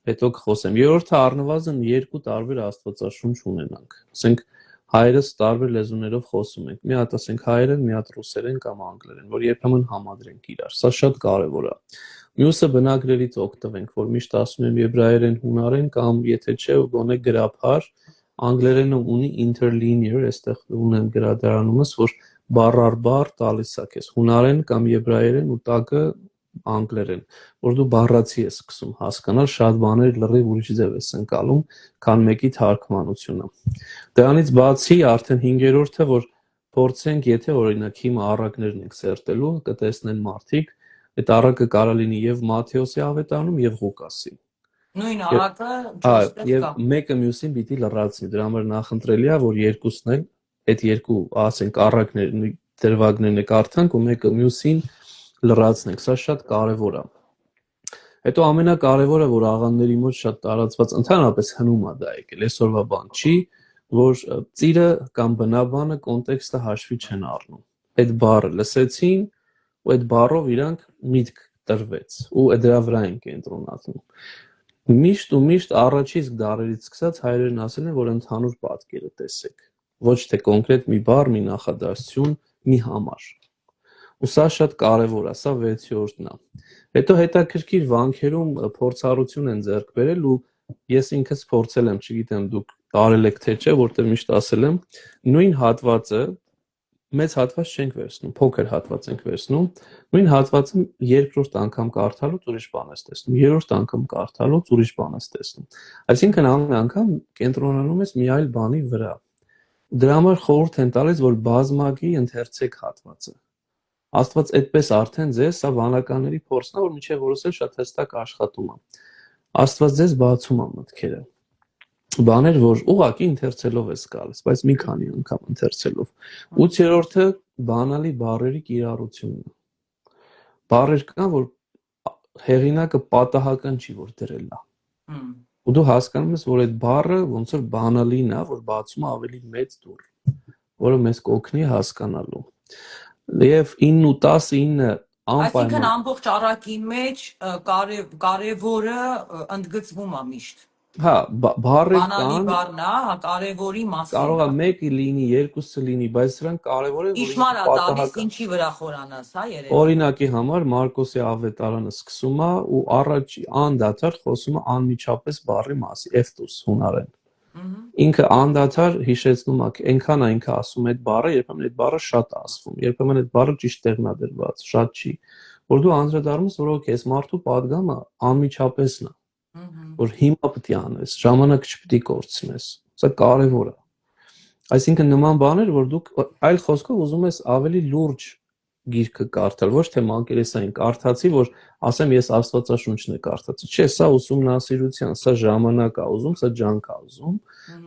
հետո կխոսեմ։ Երրորդը առնվազն 2 տարբեր Աստվածաշունչ ունենանք։ Ասենք հայերս տարբեր լեզուներով խոսում ենք։ Մի հատ ասենք հայերեն, մի հատ ռուսերեն կամ անգլերեն, որ երբեմն համադրենք իրար։ Սա շատ կարևոր է։ Մյուսը բնագրերից օգտվենք, որ միշտ ասում եմ եբրայերեն, հունարեն կամ եթե չէ, գոնե գրաբար, անգլերենը ունի interlinear, այստեղ ունեմ գրադարանումս, որ բառ առ բառ տալիս է քեզ։ Հունարեն կամ եբրայերեն ու տակը անգլերեն, որ դու բառացի ես սկսում հասկանալ, շատ բաներ լրիվ ուրիշ ձև ես ընկալում, քան մեկի թարգմանությունը։ Դրանից բացի արդեն 5-րդը, որ փորձենք, եթե օրինակ հիմա առակներն ենք սերտելու, կտեսնեն մարդիկ, այդ առակը կարող լինի եւ Մատթեոսի ավետարանում եւ Ղուկասի։ Նույն առակը Եվ մեկը մյուսին պիտի լրացնի, դրա համար նախընտրելի է, որ երկուսն էլ այդ երկու, ասենք, առակներն դրվագներն կարդանք ու մեկը մյուսին լրացնենք, սա շատ կարևոր է։ Հետո ամենակարևորը, որ աղանդների մոտ շատ տարածված ընդհանրապես հնում է դա եկել, այսօրվա բան չի, որ ծիրը կամ բնաբանը կոնտեքստը հաշվի չեն առնում։ Այդ բառը լսեցին ու այդ բառով իրանք միտք տրվեց ու դրա վրա են կենտրոնացնում։ Միշտ առաջից դարերից սկսած հայերեն ասել են, որ ընդհանուր պատկերը տեսեք, ոչ թե կոնկրետ մի բառ, մի նախադասություն, մի համար։ Ու սա շատ կարևոր է, սա 6-րդն է։ Հետո հետաքրքիր վանքերում փորձառություն են ձեռք բերել ու ես ինքս փորձել եմ, չգիտեմ դուք տարել եք թե չէ, որտեղ միշտ ասել եմ, նույն հատվածը մեծ հատված չենք վերցնում, փոքր հատված ենք վերցնում, նույն հատվածը երկրորդ անգամ կարդալուց ուրիշ բան ես տեսնում, երրորդ անգամ կարդալուց ուրիշ բան ես տեսնում։ Այսինքն ամեն անգամ կենտրոնանում ես մի այլ բանի վրա։ Դրա համար խորհուրդ են տալիս, որ բազմակի ընթերցեք հատվածը։ Աստված այդպես արդեն ձեզ, սա վանականների փորձն է, որ միջև որս էլ շատ հստակ աշխատում է։ Աստված ձեզ բացում է մտքերը։ Բաներ, որ ուղղակի ընթերցելով ես գալիս, բայց մի քանի անգամ ընթերցելով։ 8-րդը բանալի բառերի կիրառությունն է։ Բառեր կան, որ հեղինակը պատահական չի, որ դրել է։ Ու դու հասկանում ես, որ այդ բառը ոնց որ բանալին է, որ բացում է ավելի մեծ դուռ, որը մեզ կօգնի հասկանալու։ Եվ 9 ու 19 Այսինքն ամբողջ առակի մեջ կարևորը ընդգծվում է միշտ։ Հա, բառեր կան։ Բանալի բառն է, կարևորի մասին։ Կարող է մեկը լինի, երկուսը լինի, բայց սրանք կարևոր է, որ Իշմարա տալիս ինչի վրա խորանաս, հա, երևի։ Օրինակի համար Մարկոսի ավետարանը սկսում է ու առաջ անդադար խոսում է անմիջապես բառի մասի, էֆտուս հունարեն։ Ինքը անդադար հիշեցնում է, այնքան է ինքը ասում այդ բառը, երբեմն այդ բառը շատ ասվում, երբեմն այդ բառը ճիշտ տեղն է դրված, շատ չի, որ դու անդրադառնում ես, որ օքեյ, այս մարդու պատգամը անմիջապեսն է, որ հիմա պետք է անես, ժամանակ չպետք է կորցնես, սա կարևոր է։ Այսինքն նման բաներ, որ դուք այլ խոսքով ուզում ես ավելի լուրջ գիրքը կարդալ, ոչ թե մանկերեսային կարդացի, որ ասեմ ես Աստվածաշունչն է կարդացի, չէ, սա ուսումնասիրության, սա ժամանակ է ուզում, սա ջանք է ուզում,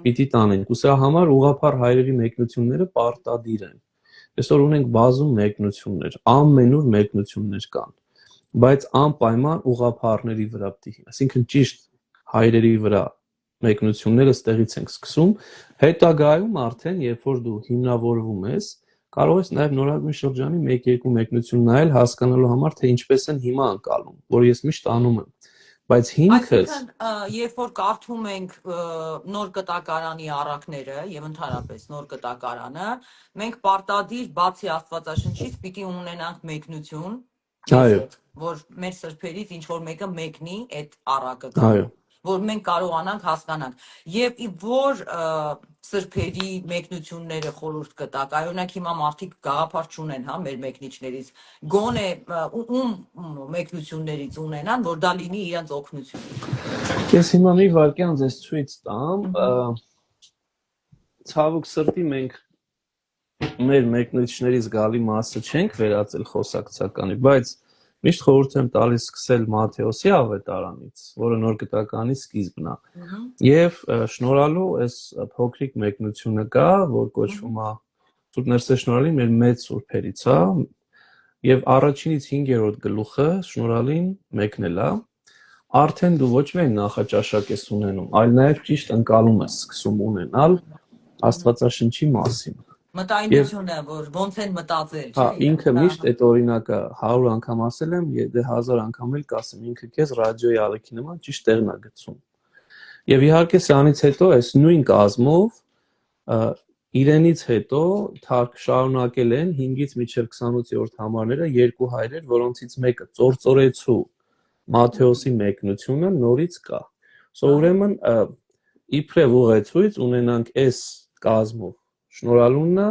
պիտի տանենք, ու սա համար ուղղափառ հայրերի մեկնությունները պարտադիր են։ Այսօր ունենք բազում մեկնություններ, ամենուր մեկնություններ կան, բայց անպայման ուղղափառների վրա պիտի, այսինքն ճիշտ հայրերի վրա մեկնությունները ստեղից ենք սկսում, հետագայում արդեն, երբ որ դու հիմնավորվում ես, կարող ես նաև նորագույն շրջանի 1-2 մեկնություն նայել հասկանալու համար, թե ինչպես են հիմա անցալում, որ ես միշտ անում եմ։ Բայց հիմքս երբ որ կարդում ենք նոր կտակարանի առակները եւ ընդհանրապես նոր կտակարանը, մենք պարտադիր բացի Աստվածաշնչից պիտի ունենանք մեկնություն, որ մեր սրբերից ինչ որ մեկը մեկնի այդ առակը կամ որ մենք կարողանանք հասկանանք եւ որ սրբերի մեկնությունները խորհուրդ կտակ այօնակ հիմա մարդիկ գաղափար չունեն հա մեր մեկնիչներից գոնե ում մեկնություններից ունենան որ դա լինի իրենց օգնություն Ես հիմա մի վարքյան ձեզ ցույց տամ ցավոք սրտի մենք մեր մեկնիչներից գալի մասը չենք վերածել խոսակցականի բայց Միշտ խորհուրդ եմ տալիս սկսել Մատթեոսի ավետարանից, որը նոր կտակարանի սկիզբն է։ Եվ շնորհալու այս փոքրիկ մեկնությունը կա, որ կոչվում է Սուրբ Ներսեշնորհալին մեր մեծ սուրբերից է, եւ առաջինից 5-րդ գլուխը շնորհալին մեկնել է։ Արդեն դու ոչ միայն նախաճաշակ ես ունենում, այլ նաեւ ճիշտ ընկալում ես սկսում ունենալ Աստվածաշնչի մասին։ Մտայնությունը, որ ոնց են մտածել, չէ՞։ Ինքը միշտ այդ օրինակը 100 անգամ ասել եմ, դե 1000 անգամ էլ կասեմ, ինքը քեզ ռադիոյի ալիքի նման ճիշտ տեղն է գցում։ Եվ իհարկե սրանից հետո այս նույն կազմով իրենից հետո թարգ շարունակել են 5-ից մինչև 28-րդ համարները երկու հայրեր, որոնցից մեկը ծործորեցու Մատթեոսի մեկնությունը նորից կա։ Ուրեմն իբրև ուղեցույց ունենանք այս կազմով Շնորհալունն է,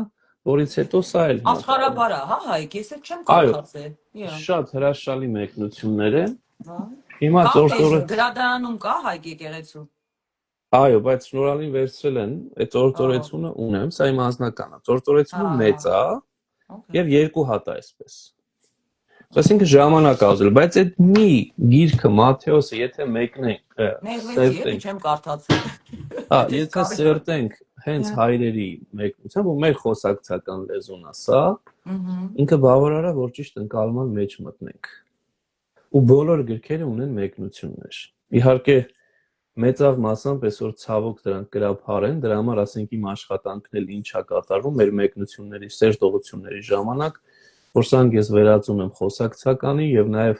որից հետո սա էլ հիմա Աշխարհաբար է, հա, Հայկ, ես էլ չեմ այո, կարդացել։ շատ հրաշալի մեկնություններ են։ Հա։ Հիմա Կա ծորտորը գրադարանում կա Հայկ եկեղեցու։ այո, բայց շնորհալին վերցրել են, այդ ծորտորեցությունը ունեմ, սա իմ անձնական է։ Ծորտորեցումը մեծ է եւ երկու հատ է այսպես։ Այսինքն ժամանակ ազել, բայց այդ մի գիրքը Մատթեոսը, եթե մեկնենք, սերտենք, չեմ կարդացել։ Եթե սերտենք հենց հայրերի մեկնությամբ, ու մեր խոսակցական լեզուն է սա, ինքը բավարար է, որ ճիշտ ընկալման մեջ մտնենք։ Ու բոլոր գրքերը ունեն մեկնություններ։ Իհարկե, մեծավ մասամբ այսօր ցավոք դրանք գրաբար են, դրա համար ասենք իմ աշխատանքն էլ ինչ է կատարվում մեր մեկնությունների, սերտողությունների ժամանակ, որ սրանք ես վերածում եմ խոսակցականի եւ նաեւ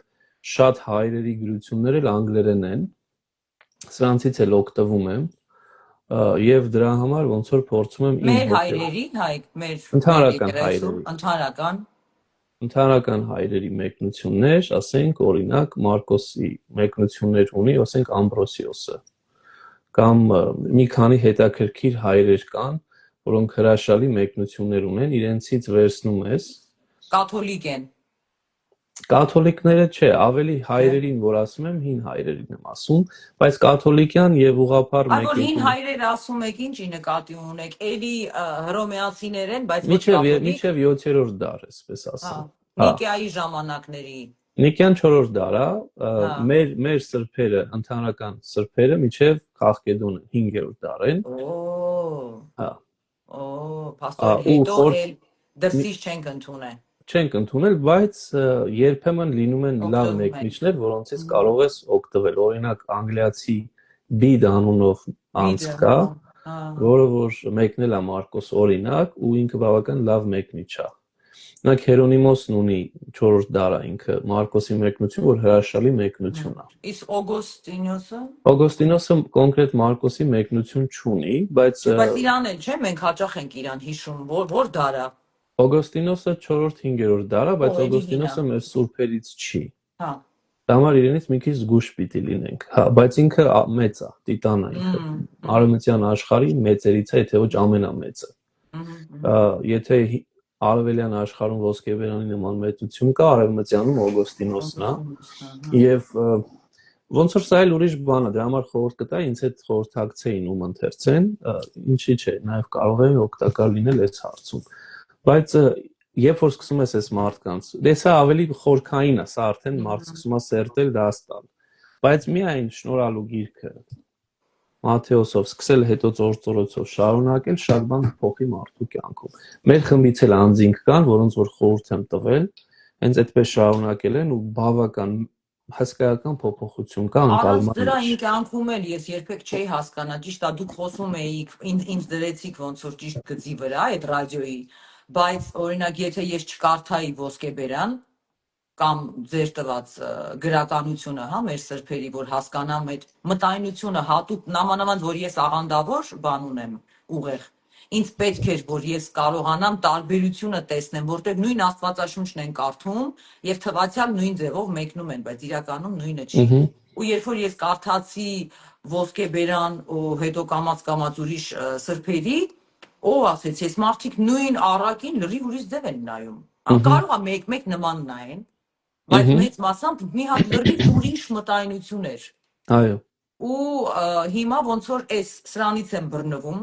շատ հայրերի գրություններ էլ անգլերեն են, սրանցից էլ օգտվում եմ եւ դրա համար ոնց որ փորձում եմ մեր հայրերի, Հայկ, մեր ընդհանրական հայրերի, ընդհանրական հայրերի մեկնություններ, ասենք օրինակ Մարկոսի մեկնություններ ունի, ասենք Ամբրոսիոսը, կամ մի քանի հետաքրքիր հայրեր կան, որոնք հրաշալի մեկնություններ ունեն, իրենցից վերցնում ես կաթոլիկ են։ Կաթոլիկները չէ, ավելի հայրերին, որ ասում եմ, հին հայրերին եմ ասում, բայց կաթոլիկյան եւ ուղղափառ մեկնություն։ Այո, հին հայրեր ասում եք, ինչի նկատի ունեք, էլի հռոմեացիներ են, բայց ոչ կաթոլիկ։ Մինչև 7-րդ դար, այսպես ասեմ։ Նիկեայի ժամանակների։ Նիկեան 4-րդ դար է, մեր սրբերը, ընդհանրական սրբերը մինչև Խաղկեդոնը 5-րդ դար են։ Հա։ Պաստոր, հետո էլ դրսից չենք ընդունել։ Չենք ընդունել, բայց երբեմն լինում են լավ մեկնիչներ, որոնցից կարող ես օգտվել։ Օրինակ անգլիացի Bede անունով անձ կա, որը որ մեկնել է Մարկոս օրինակ, ու ինքը բավական լավ մեկնիչ է։ Օրինակ Հերոնիմոսն ունի 4-րդ դարը ինքը Մարկոսի մեկնություն, որ հրաշալի մեկնություն է։ Իսկ Օգոստինոսը։ Օգոստինոսը կոնկրետ Մարկոսի մեկնություն չունի, բայց իրան էլ չէ, մենք հաճախ ենք իրան հիշում, որ դարը։ Օգոստինոսը 4-5-րդ դարը, բայց Օգոստինոսը մեր սուրբերից չի։ Հա։ Դա համար իրենից մի քիչ զգուշ պիտի լինենք։ Հա, բայց ինքը մեծ է, տիտան է ինքը։ Արևմտյան աշխարհի մեծերից է, եթե ոչ ամենամեծը։ Եթե արևելյան աշխարհում ոսկեբերանի նման մեծություն կա, արևմտյանում Օգոստինոսն է։ Եվ ոնց որ սա էլ ուրիշ բան է, դրա համար խորհուրդ կտա ինձ հետ խորհրդակցեին ում ընթերցեն, ինչի՞ չէ, նաև կարող է օգտակար լինել այս հարցում։ Բայց երբ որ սկսում ես այս մարդկանց, սա ավելի խորքային է, սա արդեն մարդ սկսում է սերտել դաստալ։ Բայց միայն շնորհալու գիրքը Մատթեոսով սկսել հետո ծործորոցով շարունակել շատ բան փոխի մարդու կյանքում։ Մեր խմբից էլ անձինք կան, որոնց որ խորհուրդ եմ տվել, հենց այդպես շարունակել են ու բավական հսկայական փոփոխություն կա ընկալման։ Դրա իմ կյանքում էլ ես երբեք չէի հասկանա, ճիշտ է, դուք խոսում էիք, ինձ դրեցիք ոնց որ ճիշտ գծի վրա այդ ռադիոյի, բայց օրինակ եթե ես չկարդայի Ոսկեբերան կամ ձեր տված գրականությունը, հա, մեր սրբերի, որ հասկանամ այդ մտայնությունը հատուկ նամանավանդ, որ ես աղանդավոր բան ունեմ ուղեղ, ինձ պետք էր, որ ես կարողանամ տարբերությունը տեսնեմ, որտեղ նույն Աստվածաշունչն են կարդում եւ թվացial նույն ձևով մեկնում են, բայց իրականում նույնը չի։ Ու երբ որ ես կարդացի Ոսկեբերան ու հետո կամած ուրիշ սրբերի, ասեց, ես մարդիկ նույն առակին լրիվ ուրիշ ձև են նայում։ Կարող է մեկ-մեկ նման նայեն, բայց մեծ մասամբ մի հատ լրիվ ուրիշ մտայնություն էր։ Այո։ Ու հիմա ոնց որ սրանից եմ բռնվում,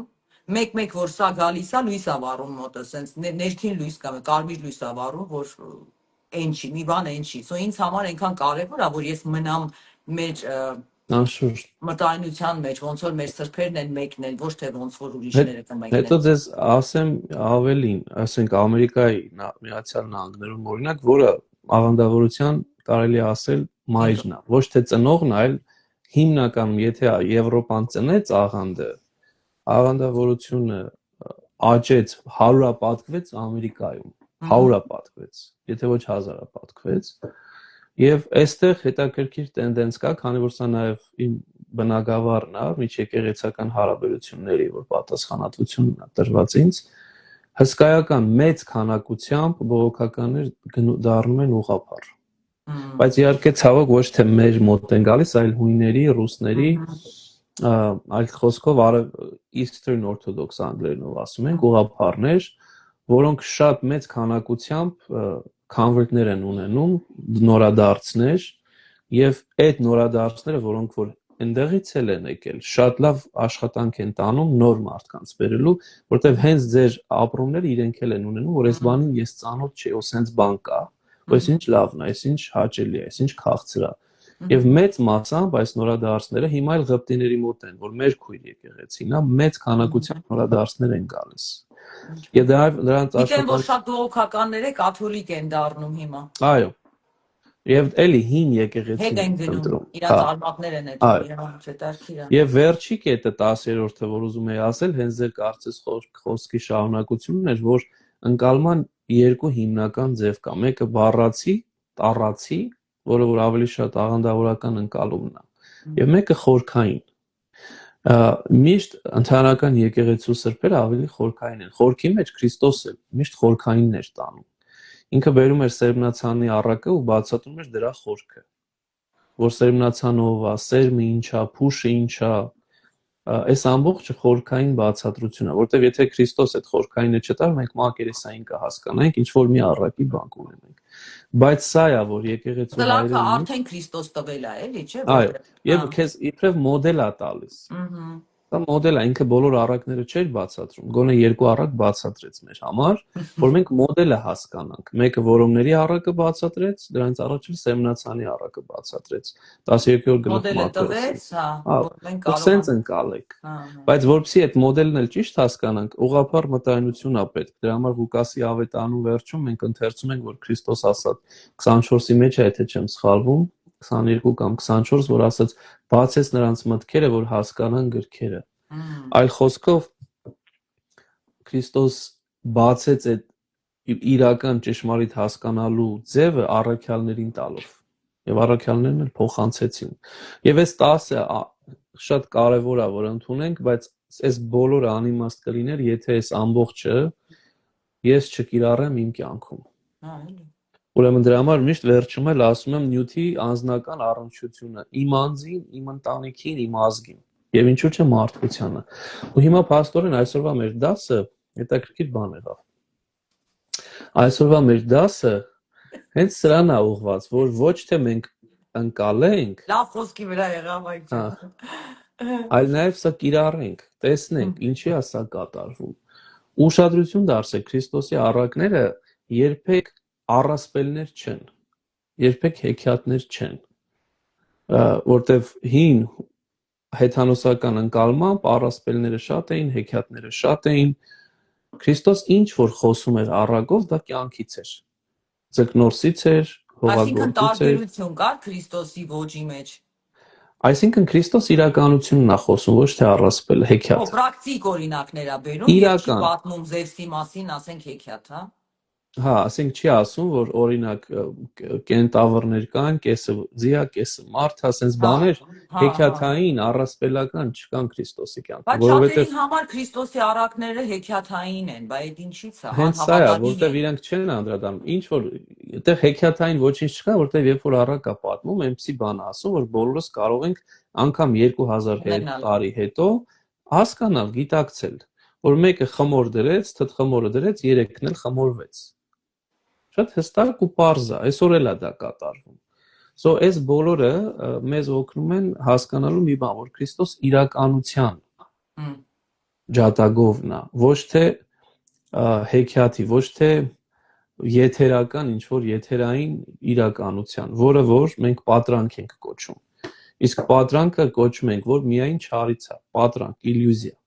մեկ-մեկ որ սա գալիս է, լույս է վառում մոտը, սենց ներքին լույս կա, կարմիր լույս է վառում, որ այն չի, մի բան այն չի։ Սո ինձ համար այնքան կարևոր է, որ ես մնամ մեր մտայնության մեջ, ոնց որ մեր սրբերն են մեկնել, ոչ թե ոնց որ ուրիշները կմեկնեն։ Հետո ձեզ ասեմ ավելին, ասենք Ամերիկայի Միացյալ Նահանգներում օրինակ, որը աղանդավորության կարելի ասել մայրն է, ոչ թե ծնողն, այլ հիմնականում եթե Եվրոպան ծնեց աղանդը, աղանդավորությունը աճեց, 100-ապատկվեց Ամերիկայում, 100-ապատկվեց, եթե ոչ 1000-ապատկվեց։ Եվ այստեղ հետաքրքիր տենդենց կա, քանի որ սա նաև իմ բնագավառն է, միջեկեղեցական հարաբերությունների, որ պատասխանատվությունն է տրված ինձ, հսկայական մեծ քանակությամբ բողոքականներ դառնում են ուղղափառ։ Բայց իհարկե ցավոք ոչ թե մեր մոտ են գալիս, այլ հույների, ռուսների, այլ խոսքով Eastern Orthodox անգլերենով ասում ենք, ուղղափառներ, որոնք շատ մեծ քանակությամբ convert-ներ են ունենում, նորադարձներ, եւ այդ նորադարձները, որոնք որ այնտեղից են եկել, շատ լավ աշխատանք են տանում նոր մարդկանց բերելու, որտեղ հենց ձեր ապրումները իրենք են ունենում, որ այս բանին ես ծանոթ չի, ու սենց բան կա, ու այսինչ լավն է, այսինչ հաճելի է, այսինչ քաղցր է։ Եվ մեծ մասամբ այս նորադարձները հիմա էլ ղպտիների մոտ են, որ մեր քույր եկեղեցին է, մեծ քանակությամբ նորադարձներ են գալիս։ Եվ դրանց Գիտեմ, որ շատ բողոքականները կաթոլիկ են դառնում հիմա։ Այո։ Եվ էլի հին եկեղեցին հետ են գնում, իրանց արմատներ են այդում, հետարքիր է։ Եվ վերջի կետը 10-րդը, որ ուզում եի ասել, հենց ձեր կարծես խոսքի շարունակությունն էր, որ ընկալման երկու հիմնական ձև կա։ Մեկը բառացի, տառացի, որը որ ավելի շատ աղանդավորական ընկալումն է, եւ մեկը խորքային։ Միշտ ընդհանրական եկեղեցու սրբերը ավելի խորքային են։ Խորքի մեջ Քրիստոսը միշտ խորքայինն էր տանում։ Ինքը բերում էր սերմնացանի առակը ու բացատրում էր դրա խորքը, որ սերմնացանով է, սերմը ինչա, փուշը ինչա, այս ամբողջը խորքային բացատրություն է, որտեղ եթե Քրիստոս այդ խորքայինը չտար, մենք մակերեսային կհասկանայինք, ինչ որ մի առակի բան կունենանք։ Բայց սա է, որ եկեղեցու հայրենիքը Սլաքը արդեն Քրիստոս տվել է, էլի, չէ՞։ Այո, եւ քեզ իբրև մոդել է տալիս։ Դա մոդել է, ինքը բոլոր առակները չէր բացատրում, գոնե երկու առակ բացատրեց մեր համար, որ մենք մոդելը հասկանանք։ Մեկը որոմների առակը բացատրեց, դրանից առաջ էլ սերմնացանի առակը բացատրեց։ 12-րդ գլուխ մոդելը տվեց, որ մենք կարող ենք ընկալենք։ Բայց որպեսզի այդ մոդելն էլ ճիշտ հասկանանք, ուղղափառ մտայնություն է պետք։ Դրա համար Ղուկասի ավետարանի վերջում մենք ընթերցում ենք, որ Քրիստոս ասաց 24-ի մեջ է, եթե չեմ սխալվում, 22 կամ 24, որ ասաց բացեց նրանց մտքերը, որ հասկանան գրքերը։ Այլ խոսքով Քրիստոս բացեց այդ իրական ճշմարիտ հասկանալու ձևը առաքյալներին տալով։ Եվ առաքյալներն էլ փոխանցեցին։ Եվ այս 10-ը շատ կարևոր է, որ ընդունենք, բայց այս բոլորը անիմաստ կլիներ, եթե այս ամբողջը ես չկիրառեմ իմ կյանքում։ Ուրեմն դրա համար միշտ վերջում էլ ասում եմ նյութի անձնական առնչությունը իմ անձին, իմ ընտանիքին, իմ ազգին եւ ինչու՞ չէ մարդկությանը։ Ու հիմա փաստորեն այսօրվա մեր դասը հետաքրքիր բան եղավ։ Այսօրվա մեր դասը հենց սրան է ուղղված, որ ոչ թե մենք ընկալենք, լավ խոսքի վրա եղավ այդ։ այլ նաեւ սա կիրառենք, տեսնենք ինչի է սա կատարվում։ Ուշադրություն դարձրեք, Քրիստոսի առակները երբեք առասպելներ չեն, երբեք հեքիաթներ չեն, որտեվ հին հեթանոսական ընկալմամբ առասպելները շատ էին, հեքիաթները շատ էին, Քրիստոս ինչ որ խոսում էր առակով, դա կյանքից էր, ձկնորսից էր, հողագործից էր։ Այսինքն տարբերություն կար Քրիստոսի ոճի մեջ։ Այսինքն Քրիստոս իրականությունն է խոսում, ոչ թե առասպել, հեքիաթ։ Պրակտիկ օրինակներ է բերում, եւ չի պատմում Զևսի մասին, ասենք հեքիաթ, հա։ Հա, ասենք չի ասում, որ օրինակ կենտավրներ կան, կեսը ձիա, կեսը մարդ, ասենց բաներ հեքիաթային, առասպելական չկան Քրիստոսի կյանքում, որովհետեւ շատերի համար Քրիստոսի առակները հեքիաթային են, բայց այդ ինչի՞ց է, հենց սա է, որտեվ իրանք չեն անդրադառնում, ինչ որ այդտեղ հեքիաթային ոչինչ չկա, որտեվ երբ որ առակա պատմում, այնպեսի բան ասում, որ բոլորս կարող ենք անգամ 2000 տարի հետո հասկանալ, գիտակցել, որ մեկը խմոր դրեց, թթխմորը դրեց, երեքն էլ խմորվեց։ Շատ հստակ ու պարզ է, այսօր էլ է դա կատարվում։ So այս բոլորը մեզ օգնում են հասկանալու մի բան, որ Քրիստոս իրականության ջատագովն է, ոչ թե հեքիաթի, ոչ թե եթերական ինչ որ եթերային իրականության, որը որ մենք պատրանք ենք կոչում։ Իսկ պատրանքը կոչում ենք, որ միայն չարից է, պատրանք, իլյուզիա։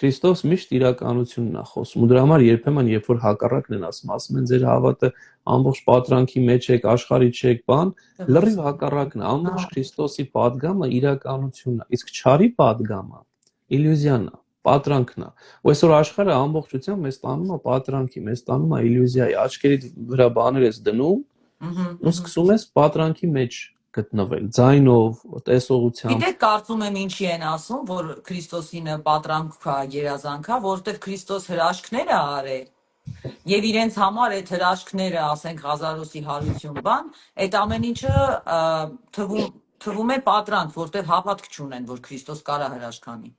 Քրիստոս միշտ իրականությունն է խոսում, ու դրա համար երբեմն երբ որ հակառակն են ասում են ձեր հավատը ամբողջ պատրանքի մեջ եք, աշխարհից չեք, բան, լրիվ հակառակն է, ամբողջ Քրիստոսի պատգամը իրականությունն է, իսկ չարի պատգամը իլյուզիան է, պատրանքն է։ Ու այսօր աշխարհը ամբողջությամբ մեզ տանում է պատրանքի, մեզ տանում է իլյուզիայի, աչքերիդ վրա բաներ ես դնում, ու սկսում ես պատրանքի մեջ գտնվել, ձայնով, տեսողությամբ։ Գիտեք, կարծում եմ ինչի են ասում, որ Քրիստոսինը պատրանքա երազանքա, որովհետև Քրիստոս հրաշքներ է արել, եւ իրենց համար այդ հրաշքները, ասենք Ղազարոսի հարություն բան, այդ ամեն ինչը թվում է պատրանք, որովհետև հավատք չունեն, որ Քրիստոս կարա հրաշք անի։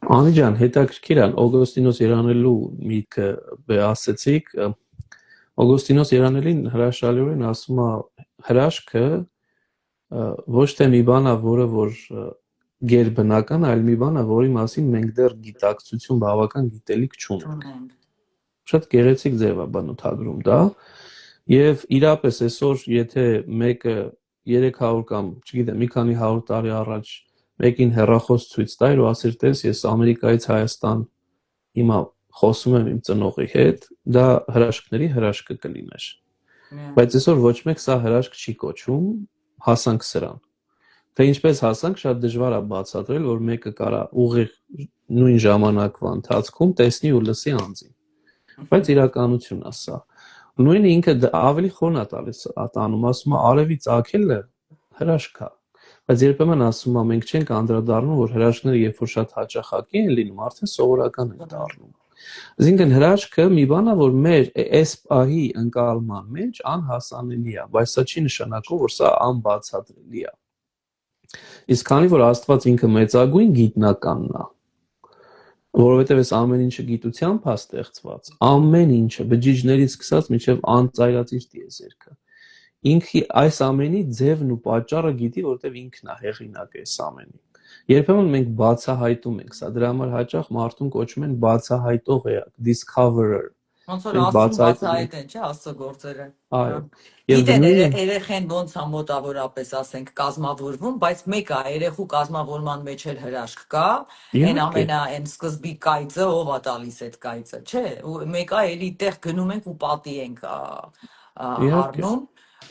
Անի ջան, հետաքրքիր է Օգոստինոս Երանելու միտքը ասեցիք, Օգոստինոս Երանելին հրաշալիորեն ասում է հրաշքը ոչ թե մի բան է, որը որ գերբնական, այլ մի բան է, որի մասին մենք դեռ գիտակցություն բավական գիտելիք չունենք։ Շատ գեղեցիկ ձև է բնութագրում դա, եւ իրապես այսօր եթե մեկը 300 կամ, չգիտեմ, մի քանի 100 տարի առաջ մեկին հեռախոս ցույց տայր ու ասիր տես ես Ամերիկայից Հայաստան հիմա խոսում եմ իմ ծնողի հետ, դա հրաշքների հրաշքը կլիներ։ Բայց այսօր ոչ մեկ սա հրաշք չի կոչում, հասանք սրան։ Թե ինչպես հասանք, շատ դժվար է բացատրել, որ մեկը կարա ուղիղ նույն ժամանակվա ընթացքում տեսնի ու լսի անձին։ Բայց իրականություն է սա։ Նույնը ինքը ավելի խորն է տալիս ատանում, ասում է արևի ծագելը հրաշք է։ Բայց երբեմն ասում եմ, մենք չենք անդրադառնում, որ հրաշքները երբ որ շատ հաճախակի են լինում, արդեն սովորական են դառնում։ Այսինքն հրաշքը մի բան է, որ մեր այս պահի ընկալման մեջ անհասանելի է, բայց սա չի նշանակում, որ սա անբացատրելի է։ Իսկ քանի որ Աստված ինքը մեծագույն գիտնականն է, որովհետև այս ամեն ինչը գիտությամբ է ստեղծված, ամեն ինչը բջիջներից սկսած մինչև անծայրածիր տիեզերքը, ինքը այս ամենի ձևն ու պատճառը գիտի, որովհետև ինքն է հեղինակ այս ամենի։ Երբեմն մենք բացահայտում ենք սա, դրա համար հաճախ մարդուն կոչում են բացահայտող էակ, discoverer։ Ոնց որ Աստծուն բացահայտեն, չէ, Աստծո գործերը։ Այո։ Գիտեն երեխեն ոնց է մոտավորապես ասենք կազմավորվում, բայց մեկ է երեխու կազմավորման մեջ էլ հրաշք կա, այն այն սկզբի կայծը ով է տալիս այդ կայծը, չէ, ու մեկ է էլի տեղ գնում ենք ու պատի ենք առնում,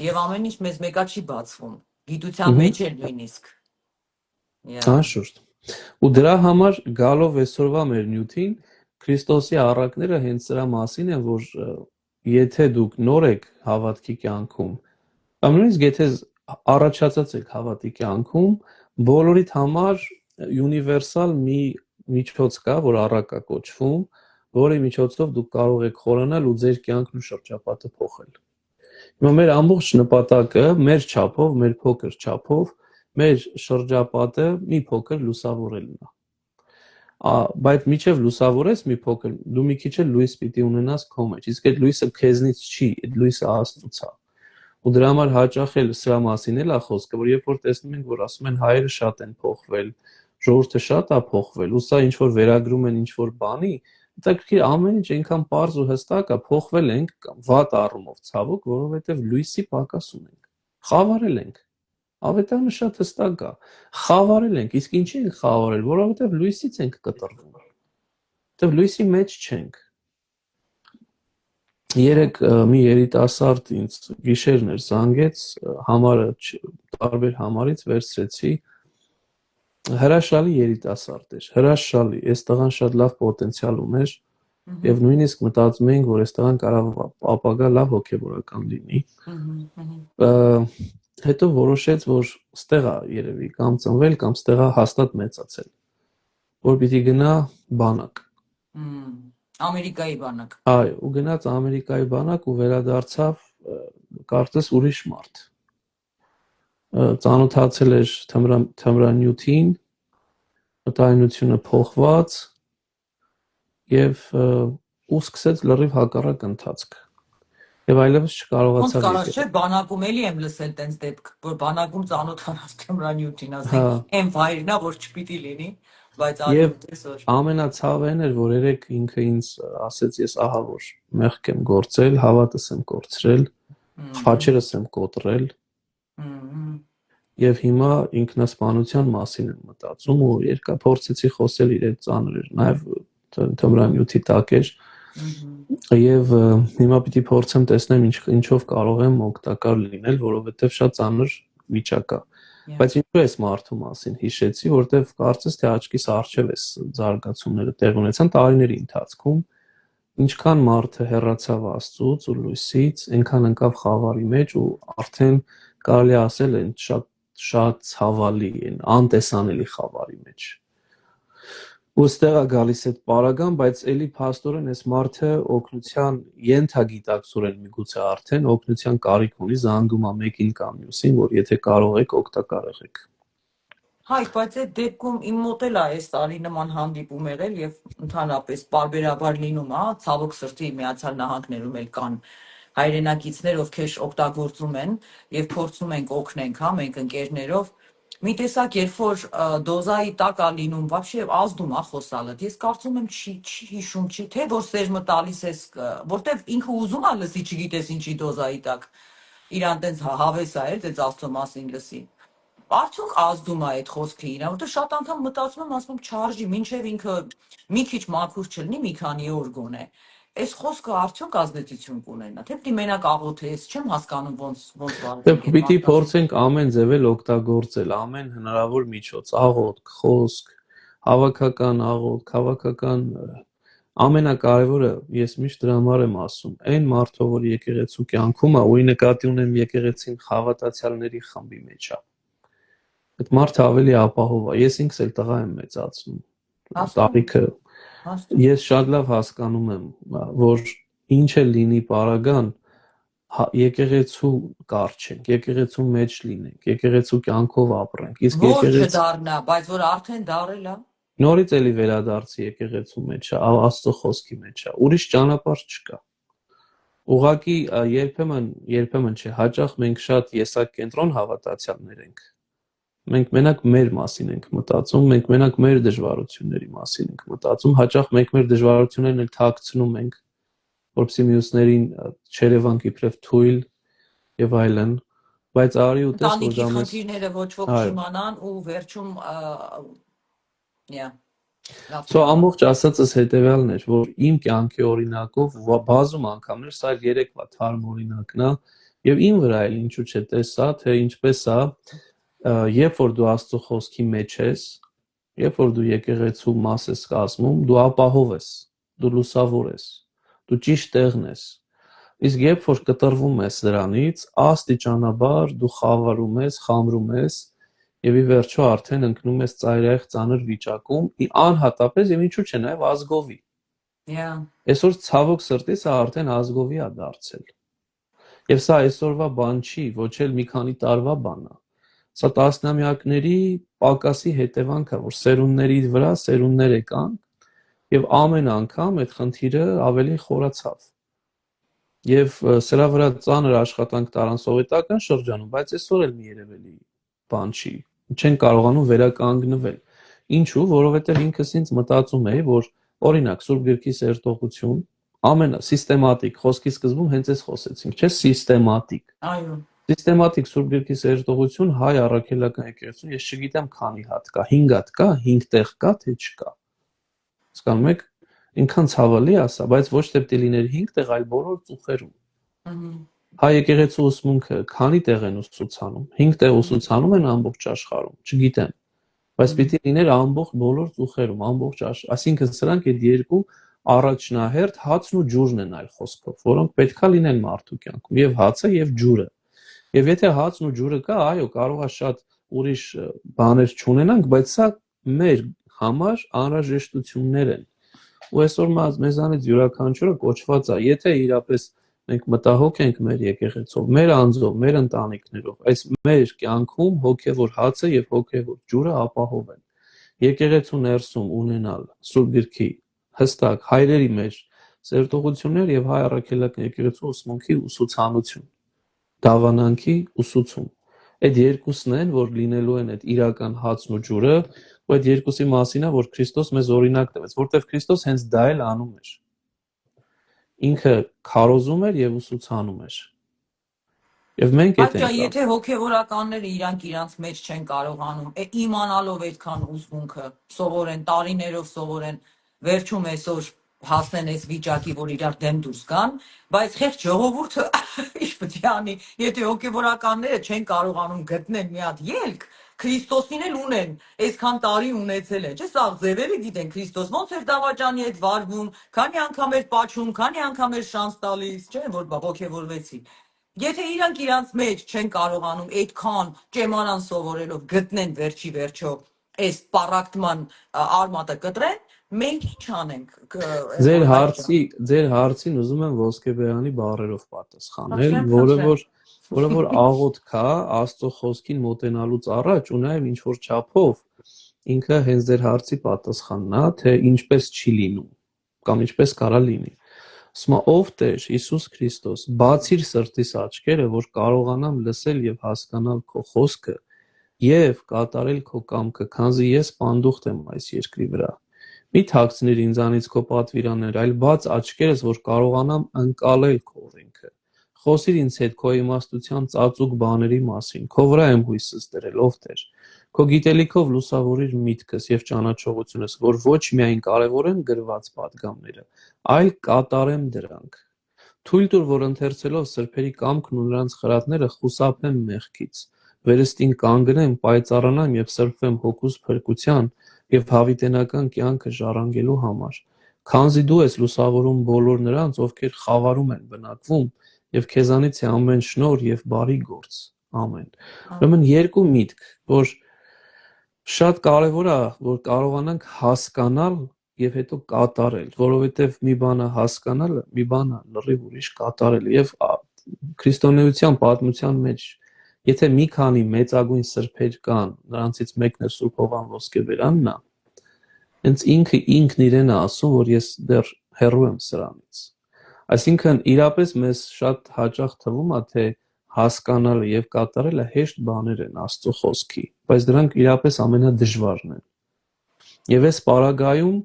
եւ ամեն ինչ մեզ մեկա չի բացվում, գիտության մեջ էլ նույնիսկ։ Անշուշտ։ Ու դրա համար գալով այսօրվա մեր նյութին Քրիստոսի առակները հենց սրա մասին են, որ եթե դուք նոր եք հավատքի կյանքում, կամ նույնիսկ եթե առաջացած եք հավատքի կյանքում, բոլորիդ համար յունիվերսալ մի միջոց կա, որ առակ է կոչվում, որի միջոցով դուք կարող եք խորանալ ու ձեր կյանքն ու շրջապատը փոխել։ Հիմա մեր ամբողջ նպատակը մեր չափով, մեր փոքր չափով, մեր շրջապատը մի փոքր լուսավորելն է։ Բայց միջև լուսավորես մի փոքր, դու մի քիչ էլ լույս պիտի ունենաս քո մեջ, իսկ այդ լույսը քեզնից չի, այդ լույսը Աստծուց է։ Ու դրա համար հաճախ էլ սրա մասին էլ է խոսքը, որ երբ որ տեսնում ենք, որ ասում են հայերը շատ են փոխվել, ժողովուրդը շատ է փոխվել, ու սա ինչ որ վերագրում են ինչ որ բանի, հետաքրքիր ամեն ինչ այնքան պարզ ու հստակ է, փոխվել ենք վատ առումով ցավոք, որովհետև լույսի պակաս ունենք, խավարել ենք։ Ավետարանը շատ հստակ է, խավարել ենք, իսկ ինչի ենք խավարել, որովհետև լույսից ենք կտրվում, որովհետև լույսի մեջ չենք։ Երեք մի երիտասարդ ինձ գիշերն էր զանգեց, համարը տարբեր համարից վերցրեցի, հրաշալի երիտասարդ էր, հրաշալի, այս տղան շատ լավ պոտենցիալ ուներ, եւ նույնիսկ մտածում էինք, որ այս տղան կարող ապագա լավ հոգեվորական լինի։ Հետո որոշեց, որ ստեղ է երևի կամ ծնվել կամ ստեղ է հաստատ մեծացել, որ պիտի գնա բանակ։ Ամերիկայի բանակ։ Այո, ու գնաց Ամերիկայի բանակ ու վերադարձավ կարծես ուրիշ մարդ։ Ծանոթացել էր թմրանյութին, մտայնությունը փոխված եւ ու սկսեց լրիվ հակառակ ընթացք։ Եվ այլևս չկարողացավ։ Ոնց կարա, չէ, բանակում էլի եմ լսել տենց դեպք, որ բանակում ծանոթանաց թմրանյութին, ասենք, այն վայրն է, որ չպիտի լինի, բայց այսօր ամենացավեն էր, որ երեք ինքը ինձ ասեց, ես ահա որ մեղք եմ գործել, հավատս եմ կորցրել, խաչերս եմ կոտրել։ Եվ հիմա ինքնասպանության մասին եմ մտածում ու երկար փորձեցի խոսել իր հետ ծանր էր, նաև թմրանյութի տակ էր։ Եվ հիմա պիտի փորձեմ տեսնեմ ինչով կարող եմ օգտակար լինել, որովհետև շատ ծանր վիճակ է։ Բայց ինչու էս մարդու մասին հիշեցի, որտեվ կարծես թե աչքիս առջև էս զարգացումները տեղ ունեցան տարիների ընթացքում, ինչքան մարդը հեռացավ Աստծուց ու լույսից, այնքան ընկավ խավարի մեջ ու արդեն կարելի ասել են շատ ցավալի են, անտեսանելի խավարի մեջ։ Ու ստեղ է գալիս այդ պարագան, բայց էլի փաստորեն այս մարդը օգնության ենթագիտակցորեն միգուցե արդեն օգնության կարիք ունի, զանգում է մեկին կամ մյուսին, որ եթե կարող եք օգտակար եղեք։ Հայ, բայց այդ դեպքում իմ մոտ էլ է այս տարի նման հանդիպում եղել եւ ընդհանրապես պարբերաբար լինում է, ցավոք սրտի Միացյալ Նահանգներում էլ կան հայրենակիցներ, ովքեր օգտագործում են եւ փորձում ենք օգնենք, հա, մենք ընկերներով։ Մի տեսակ, երբ որ դոզայի տակ է լինում, вообще ազդում է խոսալը։ Ես կարծում եմ չի հիշում, չի թե որ սերմը տալիս ես, որտեվ ինքը ուզում է լսի, չգիտես ինչի դոզայի տակ։ Իրան տենց հավես է, էլ տենց Աստծո մասին լսի։ Արդյոք ազդում է այդ խոսքը իրան, որտեղ շատ անգամ մտածում եմ, ասում եմ չարժի, մինչև ինքը մի քիչ մաքուր չլինի, մի քանի օր գոնե։ Այս խոսքը արդյոք ազդեցություն կունենա, թե պիտի մենակ աղոթես, չեմ հասկանում ոնց Դե վարվենք այդ պիտի մարդկանց։ փորձենք ամեն ձևել օգտագործել, ամեն հնարավոր միջոց, աղոթք, խոսք, հավաքական աղոթք, հավաքական ամենակարևորը ես միշտ դրա համար եմ ասում, այն մարդը, որ եկեղեցու կյանքում է, ու նկատի ունեմ եկեղեցին հավատացյալների խմբի մեջ է։ Այդ մարդը ավելի ապահով է։ Ես ինքս էլ տղա եմ մեծացնում։ Տարիքը ես շատ լավ հասկանում եմ, որ ինչ էլ լինի պարագան, եկեղեցու կարճենք, եկեղեցու մեջ լինենք, եկեղեցու կյանքով ապրենք։ Իսկ եկեղեցու չդառնա, բայց որ արդեն դառել է։ Նորից էլի վերադարձի եկեղեցու մեջ է, Աստծո խոսքի մեջ է։ Ուրիշ ճանապարհ չկա։ Ուղղակի երբեմն չէ, հաճախ մենք շատ եսակենտրոն հավատացյալներ ենք։ Մենք մենակ մեր մասին ենք մտածում, մենք մենակ մեր դժվարությունների մասին ենք մտածում, հաճախ մենք մեր դժվարություններն էլ թաքցնում ենք, որպեսզի մյուսներին չերևանք իբրև թույլ եւ այլն, բայց արի ու տես որ դա մեզ խնդիրները ոչ ոք չիմանան ու վերջում ամբողջ ասածս հետեւյալն էր, որ իմ կյանքի օրինակով բազում անգամներ, սա 3-վա թարմ օրինակն է, եւ իմ վրա էլ ինչու՞ չէ տեսա, թե ինչպես է երբ որ դու Աստծո խոսքի մեջ ես, երբ որ դու եկեղեցու մաս ես կազմում, դու ապահով ես, դու լուսավոր ես, դու ճիշտ տեղն ես։ Իսկ երբ որ կտրվում ես դրանից, աստիճանաբար դու խավարում ես, խամրում ես, եւ ի վերջո արդեն ընկնում ես ծայրահեղ ծանր վիճակում, անհատապես եւ ինչու՞ չէ նաեւ ազգովի։ Այսօր ցավոք սրտի սա արդեն ազգովի է դարձել։ Եվ սա այսօրվա բան չի, ոչ էլ մի քանի տարվա բան է։ Սա տասնամյակների պակասի հետևանք է, որ սերունդների վրա սերունդներ եկան եւ ամեն անգամ այդ խնդիրը ավելի խորացավ։ Եվ սրա վրա ծանր աշխատանք տարան սովետական շրջանում, բայց այսօր էլ մի երևելի բան չի։ Չեն կարողանում վերականգնվել։ Ինչու՞, որովհետեւ ինքս ինձ մտածում էի, որ օրինակ Սուրբ Գրքի սերտողություն սիստեմատիկ, խոսքի սկզբում հենց այս խոսեցինք, չէ՞, սիստեմատիկ։ Այո։ Սիստեմատիկ Սուրբ Գրքի սերտողություն հայ առաքելական եկեղեցուն, ես չգիտեմ քանի հատ կա, 5 հատ կա, 5 տեղ կա, թե չկա։ Հասկանում եք, ինքան ցավալի է սա, բայց ոչ թե պիտի լիներ 5 տեղ, այլ բոլոր ծուխերում։ Հայ եկեղեցու ուսմունքը քանի տեղ են ուսուցանում, 5 տեղ ուսուցանում են ամբողջ աշխարհում, չգիտեմ, բայց պիտի լիներ ամբողջ բոլոր ծուխերում, ամբողջ այսինքն սրանք այդ երկու առաջնահերթ հացն ու ջուրն են այլ խոսքով, որոնք պետքա լինեն մարդու կյանքում, եւ հացը եւ ջուրը։ Եվ եթե հացն ու ջուրը կա, այո, կարող է շատ ուրիշ բաներ չունենանք, բայց սա մեր համար անհրաժեշտություններ են։ Ու այսօր մեզանից յուրաքանչյուրը կոչված է, եթե իրապես մենք մտահոգ ենք մեր եկեղեցով, մեր անձով, մեր ընտանիքներով, այս մեր կյանքում հոգևոր հացը եւ հոգևոր ջուրը ապահով են։ Եկեղեցու ներսում ունենալ Սուրբ Գրքի հստակ հայրերի մեջ սերտողություններ եւ հայ առաքելական եկեղեցու ուսմունքի ուսուցանություն, դավանանքի ուսուցում։ Այդ երկուսն են, որ լինելու են այդ իրական հացն ու ջուրը, ու այդ երկուսի մասին է, որ Քրիստոս մեզ օրինակ տվեց, որտեղ Քրիստոս հենց դա էլ անում էր։ Ինքը քարոզում էր եւ ուսուցանում էր։ Եվ մենք այդ ենք։ Եթե հոգեվորականները իրանց մեջ չեն կարողանում, իմանալով այդքան ուսմունքը, սովորեն տարիներով սովորեն, վերջում այսօր հասնեն այս վիճակի, որ իրար դեմ դուրս գան, բայց խեղճ ժողովուրդը ինչ պետք է անի, եթե հոգեվորականները չեն կարողանում գտնել մի հատ ելք, Քրիստոսին էլ ունեն, այսքան տարի ունեցել են, չէ՞, սա ձևերը գիտեն, Քրիստոս ոնց էր դավաճանի հետ վարվում, քանի անգամ էր պաչում, քանի անգամ էր շանս տալիս, չէ՞, որ հոգեվորվեցի։ Եթե իրանց մեջ չեն կարողանում այդքան ճեմանան սովորելով գտնեն վերջի վերջո այս պարակտման արմատը կտրեն, մենք ինչ անենք։ Ձեր հարցին ուզում եմ ոսկեբերանի բառերով պատասխանել, որը որ որը որ աղոթ կա Աստծո խոսքին մոտենալուց առաջ ու նաև ինչ որ չափով ինքը հենց ձեր հարցի պատասխանն է, թե ինչպես չի լինում կամ ինչպես կարա լինի։ Ասում ով Տեր Հիսուս Քրիստոս, բացիր սրտիս աչքերը, որ կարողանամ լսել եւ հասկանալ քո խոսքը եւ կատարել քո կամքը, քանզի ես պանդուխտ եմ այս երկրի վրա։ Մի թաքցնիր ինձանից քո պատվիրանները, այլ բաց աչքերս, որ կարողանամ ընկալել քո օրենքը։ Խոսիր ինձ հետ քո իմաստության ծածուկ բաների մասին, քո վրա եմ հույսս դրել, ով Տեր։ Քո գիտելիքով լուսավորիր միտքս եւ ճանաչողությունս, որ ոչ միայն կարևորեմ գրված պատգամները, այլ կատարեմ դրանք։ Թույլ տուր, որ ընթերցելով սրբերի կամքն ու նրանց խրատները խուսափեմ մեղքից, վերստին կանգնեմ, պայծառանամ եւ սրբվեմ հոգուս փրկության եւ հավիտենական կյանքը ժառանգելու համար, քանզի դու ես լուսավորում բոլոր նրանց, ովքեր խավարում են բնակվում, եւ քեզանից է ամեն շնորհ եւ բարի գործ։ Ամեն։ Ուրեմն երկու միտք, որ շատ կարևոր է, որ կարողանանք հասկանալ եւ հետո կատարել, որովհետեւ մի բան է հասկանալը, մի բան է լրիվ ուրիշ կատարելը եւ քրիստոնեության պատմության մեջ եթե մի քանի մեծագույն սրբեր կան, նրանցից մեկն է Սուրբ Հովան Ոսկեբերանն է, հենց ինքն իրեն է ասում, որ ես դեռ հեռու եմ սրանից։ Այսինքն իրապես մեզ շատ հաճախ թվում է, թե հասկանալը եւ կատարելը հեշտ բաներ են Աստծո խոսքի, բայց դրանք իրապես ամենադժվարն են։ Եվ այս պարագայում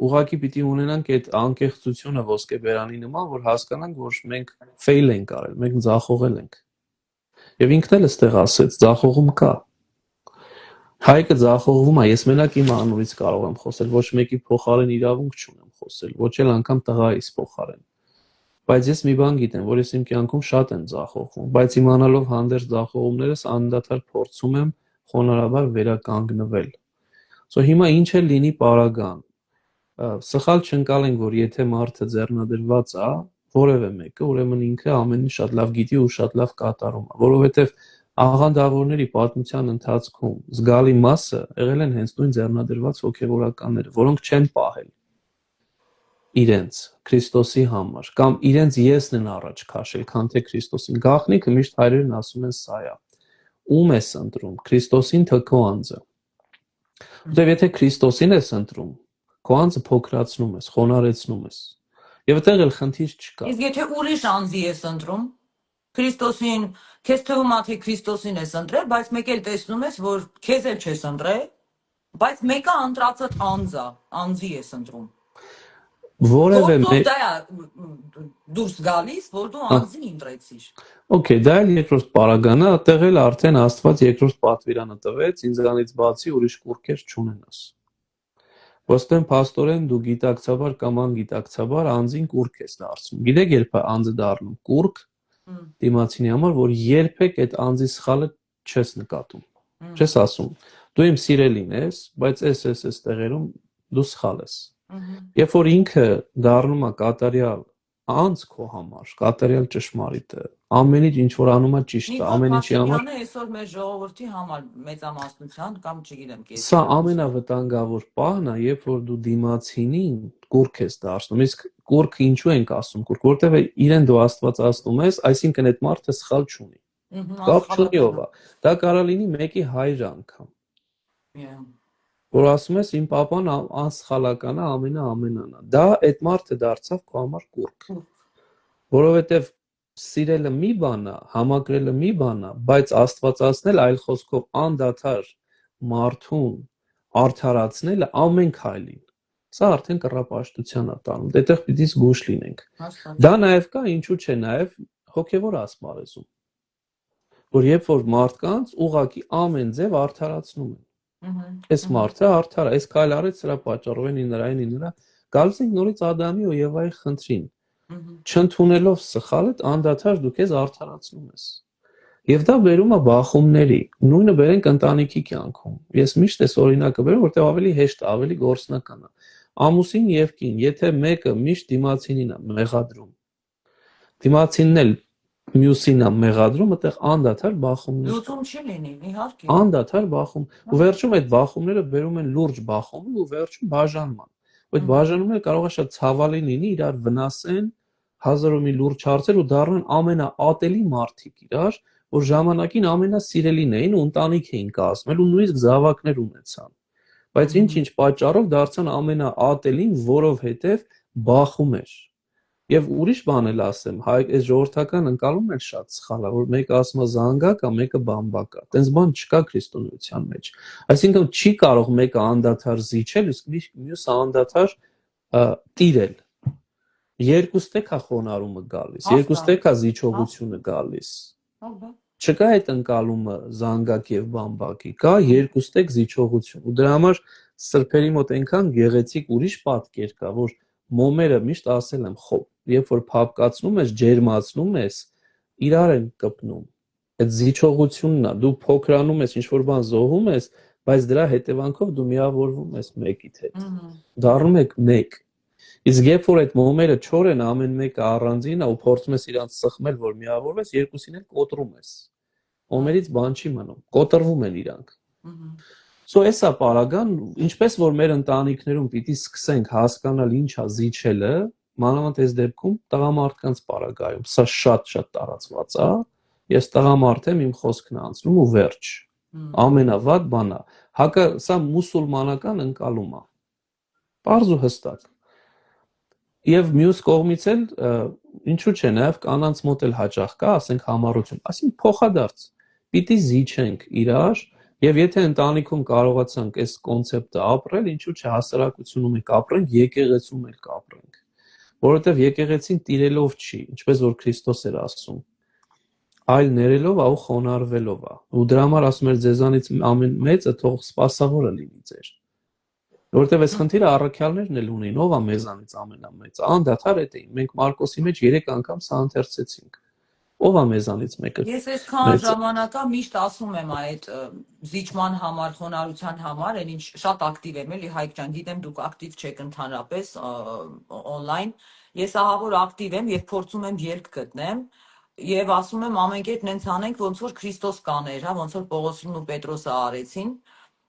ուղղակի պիտի ունենանք այդ անկեղծությունը Ոսկեբերանի նման, որ հասկանանք, որ մենք ֆեյլ ենք արել, մենք ձախողել ենք։ Եվ ինքն էլ այստեղ ասեց, ձախողում կա։ Հայկը ձախողվում է, ես մենակ իմ անունից կարող եմ խոսել, ոչ մեկի փոխարեն իրավունք չունեմ խոսել, ոչ էլ անգամ տղայիս փոխարեն։ Բայց ես մի բան գիտեմ, որ ես իմ կյանքում շատ եմ ձախողվում, բայց իմանալով հանդերձ ձախողումներս անդադար փորձում եմ խոնարհաբար վերականգնվել։ Հիմա ինչ էլ լինի պարագան, սխալ չընկալենք, որ եթե մարդը ձեռնադրված է, որևէ մեկը, ուրեմն ինքը ամեն ինչ շատ լավ գիտի ու շատ լավ կատարում է, որովհետև աղանդավորների պատմության ընթացքում զգալի մասը եղել են հենց նույն ձեռնադրված հոգևորականները, որոնք չեն պահել իրենց Քրիստոսի համար կամ իրենց եսն են առաջ քաշել, քան թե Քրիստոսին։ Գաղտնիքը միշտ հայրերն ասում են սա է. ում ես ընտրում, Քրիստոսին թե քո անձը։ Որտեվ եթե Քրիստոսին ես ընտրում, քո անձը փոքրացնում ես, խոնարեցնում ես։ Եվ այդտեղ էլ խնդիր չկա։ Իսկ եթե ուրիշ անձի ես ընտրում, Քրիստոսին, քեզ թվում է թե Քրիստոսին ես ընտրել, բայց մեկ էլ տեսնում ես, որ քեզ էլ չես ընտրել, բայց մեկը ընտրածդ անձի ես ընտրում։ Որևէ մեկ դա դուրս գալիս, որ դու անձին ընտրեցիր։ Okay, դա էլ երկրորդ պարագան է, այդտեղ էլ արդեն Աստված երկրորդ պատվիրանը տվեց, ինձանից բացի ուրիշ կուռքեր չունենաս։ Ոստեն փաստորեն դու գիտակցաբար կամ անգիտակցաբար անձին կուռք ես դարձնում։ Գիտեք երբ է անձը դառնում կուռք դիմացինի համար, որ երբեք այդ անձի սխալը չես նկատում։ Չես ասում, դու իմ սիրելին ես, բայց այս տեղերում դու սխալ ես։ Երբ որ ինքը դառնում է կատարյալ անձ քո համար, կատարյալ ճշմարիտը, ամեն ինչ որ անում է ճիշտ է, ամեն ինչի համար։ Այսօր մեր ժողովրդի համար մեծամասնության կամ չգիտեմ կես։ Սա ամենավտանգավոր պահն է, երբ որ դու դիմացինին կուռք ես դարձնում։ Իսկ կուռք ինչու ենք ասում կուռք, որտեղ իրեն դու աստվածացնում ես, այսինքն այդ մարդը սխալ չունի։ Կապ չունի ով է։ Դա կարող լինի մեկի հայր անգամ։ Որ ասում ես իմ papan անսխալական է, ամենան է։ Դա այդ մարդը դարձավ քո համար կուռք։ Որովհետև սիրելը մի բան է, համակրելը մի բան է, բայց աստվածացնել այլ խոսքով անդադար մարդուն արդարացնելը ամեն քայլին։ Սա արդեն կռապաշտության է տանում։ Դետեղ պիտի զգուշ լինենք։ Դա նաև կա, ինչու՞ չէ, նաև հոգևոր ասպարեզում։ Որ երբ որ մարդկանց ուղղակի ամեն ձև արդարացնում են։ Այս մարդը արդար է, այս քայլ արեց սրա պատճառով նրա գալիս ենք նորից Ադամի ու Եվայի խնդրին։ Չընդունելով սխալը անդադար դու քեզ արդարացնում ես։ Եվ դա բերում է բախումների, նույնը բերենք ընտանիքի կյանքում։ Ես միշտ այս օրինակը բերում, որտեղ ավելի հեշտ է, ավելի գործնական է։ Ամուսին եւ կին, եթե մեկը միշտ դիմացինին է մեղադրում, դիմացինն էլ մյուսին է մեղադրում, այդտեղ անդադար բախումներ։ Լուծում չի լինի, իհարկե։ Անդադար բախում։ Ու վերջում այդ բախումները բերում են լուրջ բախումի ու վերջում բաժանման։ Այդ բաժանումները կարող է շատ ցավալի լինի, իրար վնասեն, հազարով մի լուրջ հարցեր ու դառնան ամենաատելի մարդիկ իրար, որ ժամանակին ամենասիրելին էին ու ընտանիք էին կազմել ու նույնիսկ զավակներ ունեցան։ Բայց ինչ-ինչ պատճառով դարձան ամենաատելին, որովհետև բախում էր։ Եվ ուրիշ բան էլ ասեմ, այս ժողովրդական ընկալումն էլ շատ սխալ է, որ մեկը ասում է զանգակ է, մեկը բամբակ է։ Տենց բան չկա քրիստոնեության մեջ։ Այսինքն չի կարող մեկը անդադար զիջել, իսկ մյուսը անդադար տիրել։ Երկուստեք է խոնարհումը գալիս, երկուստեք է զիջողությունը գալիս։ Չկա այդ ընկալումը զանգակ եւ բամբակի, կա երկուստեք զիջողություն։ Ու դրա համար սրբերի մոտ այնքան գեղեցիկ ուրիշ պատկեր կա, որ մոմերը միշտ ասել եմ, երբ որ փափկացնում ես, ջերմացնում ես, իրար են կպնում։ Այդ զիջողությունն է, դու փոքրանում ես, ինչ-որ բան զոհում ես, բայց դրա հետևանքով դու միավորվում ես մեկիդ հետ։ Դառնում եք մեկ։ Իսկ երբ որ այդ մոմերը չոր են, ամեն մեկը առանձին է ու փորձում ես իրանց սխմել, որ միավորվես, երկուսին էլ կոտրում ես։ Մոմերից բան չի մնում, կոտրվում են իրանք։ Էսա պարագան, ինչպես որ մեր ընտանիքներում պիտի սկսենք հասկանալ ինչ է զիջելը, մանավանդ այս դեպքում տղամարդկանց պարագայում, սա շատ-շատ տարածված է, ես տղամարդ եմ, իմ խոսքն անցնում ու վերջ։ Ամենավատ բանը, սա մուսուլմանական ընկալում է։ Պարզ ու հստակ։ Եվ մյուս կողմից էլ, ինչու՞ չէ, նաև կանանց մոտ էլ հաճախ կա, ասենք համառություն, այսինքն փոխադարձ, պիտի զիջենք իրար, եւ եթե ընտանիքում կարողացանք այս կոնցեպտը ապրել, ինչու՞ չէ, հասարակությունում եք ապրենք, եկեղեցում էլ կապրենք, որովհետեւ եկեղեցին տիրելով չի, ինչպես որ Քրիստոս էր ասում, այլ ներելով ու խոնարհվելով է։ Ու դրա համար ասում էր ձեզանից ամեն մեծը թող սպասավորը լինի ձեր։ Որովհետև այս խնդիրը առաքյալներն էլ ունեին, ով է մեզանից ամենամեծը, անդադար այդ էին։ Մենք Մարկոսի մեջ 3 անգամ սա ընթերցեցինք։ Ով է մեզանից մեկը։ Ես այսքան ժամանակա միշտ ասում եմ այդ զիջման համար, խոնարհության համար, այն ինչ շատ ակտիվ եմ, էլի Հայկ ջան, գիտեմ դուք ակտիվ չեք ընդհանրապես on-line։ Ես ահա որ ակտիվ եմ եւ փորձում եմ ելք գտնեմ եւ ասում եմ ամեն կերպ նենց անենք, ոնց որ Քրիստոս կաներ, հա, ոնց որ Պողոսն ու Պետրոսը արեցին։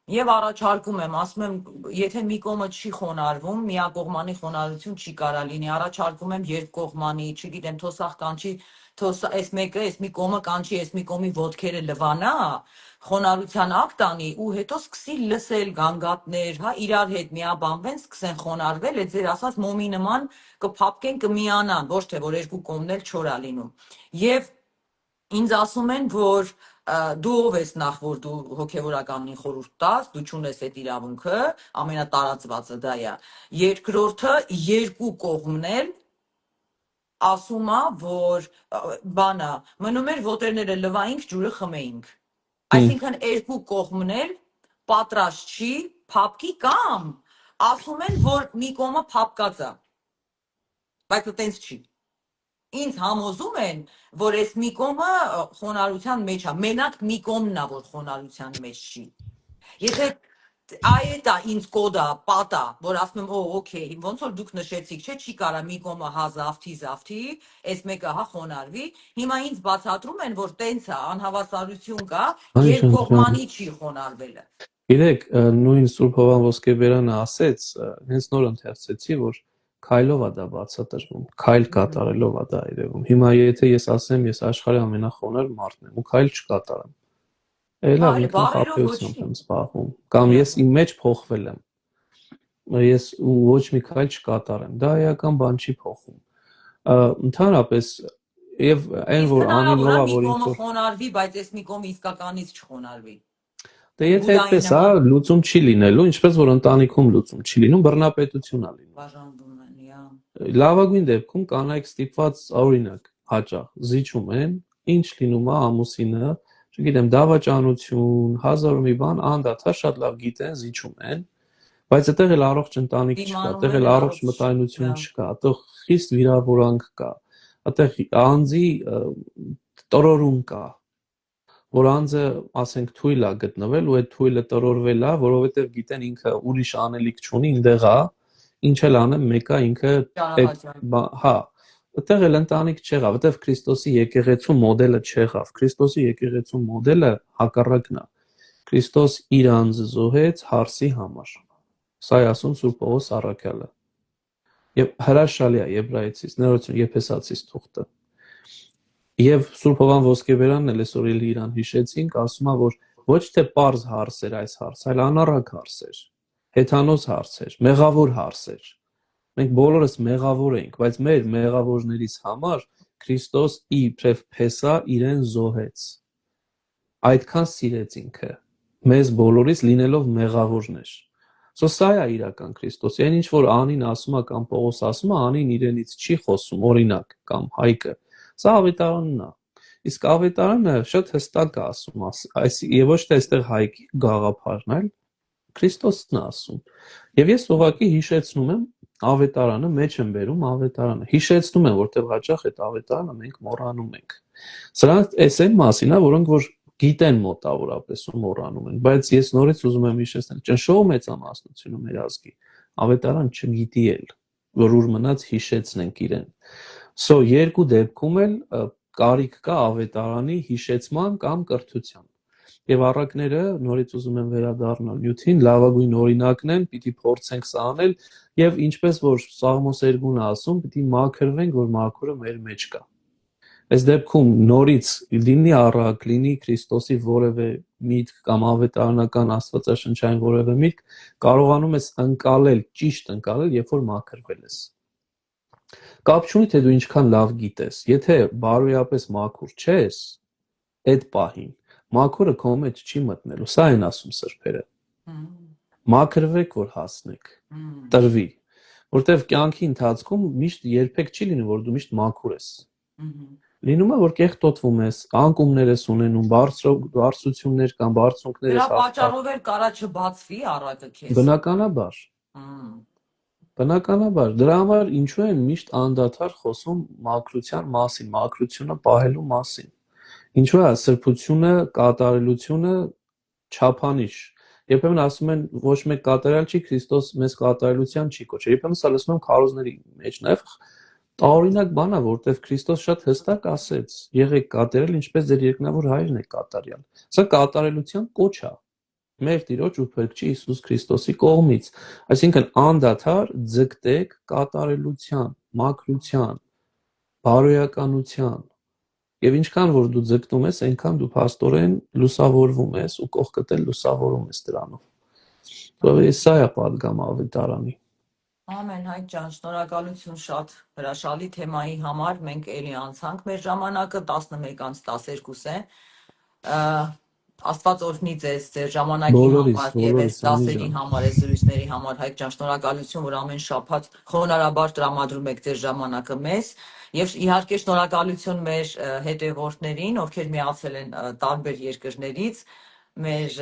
Եվ առաջարկում եմ, ասում եմ, եթե մի կողմը չի խոնարհվում, միակողմանի խոնարհություն չի կարա լինի, առաջարկում եմ երկկողմանի, չգիտեմ, թոսախ կանչի, այս մեկը, այս մի կողմը կանչի, այս մի կողմի ոտքերը լվանա, խոնարհության ակտ անի ու հետո սկսի լսել գանգատներ, հա, իրար հետ միաբանվեն, սկսեն խոնարհվել, այդ ձեր ասած մոմի նման կփափկեն, կմիանան, ոչ թե որ երկու կողմն էլ չոր է լինում։ Եվ ինձ ասում են, որ դու ով ես նախ, որ դու հոգևորականին խորհուրդ տաս, դու չունես այդ իրավունքը, ամենատարածվածը դա է։ Երկրորդը, երկու կողմն էլ ասում է, որ բանը, մնում էր ոտերները լվայինք, ջուրը խմեինք։ Այսինքն երկու կողմն էլ պատրաստ չի փափկի կամ ասում են, որ մի կողմը փափկած է։ Բայց այտենց չի։ Ինձ համոզում են, որ այս մի կողմը խոնարհության մեջ է, մենակ մի կողմն է, որ խոնարհության մեջ չի։ Եթե այդ է ինձ կոդա, պատա, որ ասում եմ, օքեյ, ոնց որ դուք նշեցիք, չի կարա մի կողմը հա զավթի, այս մեկը հա խոնարհվի, հիմա ինձ բացատրում են, որ տենց է, անհավասարություն կա, երկկողմանի չի խոնարհվելը։ Գիտեք, նույն Սուրբ Հովհան Ոսկեբերանը ասեց, հենց նոր ընթերցեցի, որ քայլով է դա բացատրվում, քայլ կատարելով է դա երևում։ Հիմա եթե ես ասեմ, ես աշխարհի ամենախոնարհ մարդն եմ ու քայլ չկատարեմ, լավ, ինքն խաբեությամբ եմ զբաղվում, կամ ես իմ մեջ փոխվել եմ, ես ոչ մի քայլ չկատարեմ, դա էական բան չի փոխում։ Ընդհանրապես, եւ այն որ անելով է, որ ինքը խոնարհվի, բայց այս մի կողմը իսկականից չխոնարհվի։ Դե եթե այդպես է, լուծում չի լինելու, ինչպես որ ընտանիքում լուծում չի լինում, բռնապետություն է լինում։ Բաժանվում են, յա։ Լավագույն դեպքում կանայք ստիպված, օրինակ, հաճախ զիջում են, ինչ լինում է ամուսինը, չգիտեմ, դավաճանություն, հազար ու մի բան, անդադար շատ լավ գիտեն, զիջում են, բայց այդտեղ էլ առողջ ընտանիք չկա, այդտեղ էլ առողջ մտայնություն չկա, այդտեղ խիստ վիրավորանք կա, այդտեղ անձի տրորում կա, որ անձը, ասենք, թույլ է գտնվել ու այդ թույլը տրորվել է, որովհետև գիտեն ինքը ուրիշ անելիք չունի, այնտեղ է, ինչ էլ անեմ, մեկը ինքը հա, այդտեղ էլ ընտանիք չեղավ, այդտեղ Քրիստոսի եկեղեցու մոդելը չեղավ։ Քրիստոսի եկեղեցու մոդելը հակառակն է։ Քրիստոս իր անձը զոհեց հարսի համար։ Սա է ասում Սուրբ Պողոս առաքյալը։ Եվ հրաշալի է Եբրայեցից, ներողություն, Եփեսացից թուղթը։ Եվ Սուրբ Հովան Ոսկեբերանն էլ այսօր էլ իրան հիշեցինք, ասում է, որ ոչ թե պարզ հարցեր այս հարցը, այլ անառակ հարցեր, հեթանոս հարցեր, մեղավոր հարցեր։ Մենք բոլորս մեղավոր ենք, բայց մեր մեղավորներից համար Քրիստոս իբրև փեսա իրեն զոհեց։ Այդքան սիրեց ինքը մեզ բոլորից լինելով մեղավորներ։ Սա է իրական Քրիստոսի։ Այն ինչ որ Անին ասում է կամ Պողոս ասում է, Անին իրենից չի խոսում, օրինակ, կամ Հայկը։ Սա ավետարանն է։ Իսկ ավետարանը շատ հստակ է ասում, եւ ոչ թե այստեղ Հայկի գաղափարն, այլ Քրիստոսն է ասում։ Եվ ես ուղղակի հիշեցնում եմ ավետարանը, մեջ եմ բերում ավետարանը։ Հիշեցնում եմ, որտեղ հաճախ այդ ավետարանը մենք մոռանում ենք։ Սրանք այն մասին է, որոնք որ գիտեն մոտավորապես ու մոռանում են, բայց ես նորից ուզում եմ հիշեցնել, ճնշող մեծամասնությունը մեր ազգի ավետարան չգիտի էլ, որ ուր մնաց հիշեցնենք իրեն։ Երկու դեպքում էլ կարիք կա ավետարանի հիշեցման կամ կրթության։ Եվ առակները նորից ուզում եմ վերադառնալ նյութին, լավագույն օրինակն են, պիտի փորձենք սա անել, եւ ինչպես որ Սաղմոս 2-ն ասում, պիտի մաքրվենք, որ մաքուրը մեր մեջ կա։ Այս դեպքում նորից լինի առակ, լինի Քրիստոսի որևէ միտք կամ ավետարանական աստվածաշնչային որևէ միտք, կարողանում ես ընկալել, ճիշտ ընկալել, երբ որ մաքրվել ես։ Կապ չունի թե դու ինչքան լավ գիտես, եթե բարոյապես մաքուր չես, այդ պահին մաքուրը քո մեջ չի մտնելու, սա են ասում սրբերը։ Մաքրվեք, որ հասնեք, տրվի, որտեվ կյանքի ընթացքում միշտ երբեք չի լինում, որ դու միշտ մաքուր ես։ Լինում է, որ կեղտոտվում ես, անկումներ ես ունենում, բարձրություններ կամ բարձունքներ ես։ Դրա պատճառով էլ կարա չբացվի առակը քեզ։ Բնականաբար։ Բնականաբար, դրա համար ինչու են միշտ անդադար խոսում մաքրության մասին, մաքրությունը պահելու մասին։ Ինչու է սրբությունը, կատարելությունը չափանիշ։ Երբեմն ասում են ոչ մեկ կատարյալ չի, Քրիստոս մեզ կատարելության չի կոչել։ Երբեմն սա լսում եմ քարոզների մեջ նաև տարօրինակ բան է, որտեղ Քրիստոս շատ հստակ ասեց. եղեք կատարել, ինչպես ձեր երկնավոր հայրն է կատարյալ։ Սա կատարելության կոչ է մեր Տիրոջ ու Փրկչի Հիսուս Քրիստոսի կողմից։ Այսինքն անդադար ձգտեք կատարելության, մաքրության, բարոյականության։ Եվ ինչքան որ դու ձգտում ես, այնքան դու փաստորեն լուսավորվում ես ու կողքդ էլ լուսավորում ես դրանով։ Սա է պատգամ ավետարանի։ Ամեն Հայկ ջան, շնորհակալություն շատ հրաշալի թեմայի համար։ Մենք էլի անցանք մեր ժամանակը 11:12 է։ Աստված օրհնի ձեզ ձեր ժամանակի համար եւ այս դասերի համար, այս զրույցների համար։ Հայկ ջան, շնորհակալություն, որ ամեն շաբաթ խոնարհաբար տրամադրում եք ձեր ժամանակը մեզ։ Եվ իհարկե շնորհակալություն մեր հետևորդներին, ովքեր միացել են տարբեր երկրներից, մեր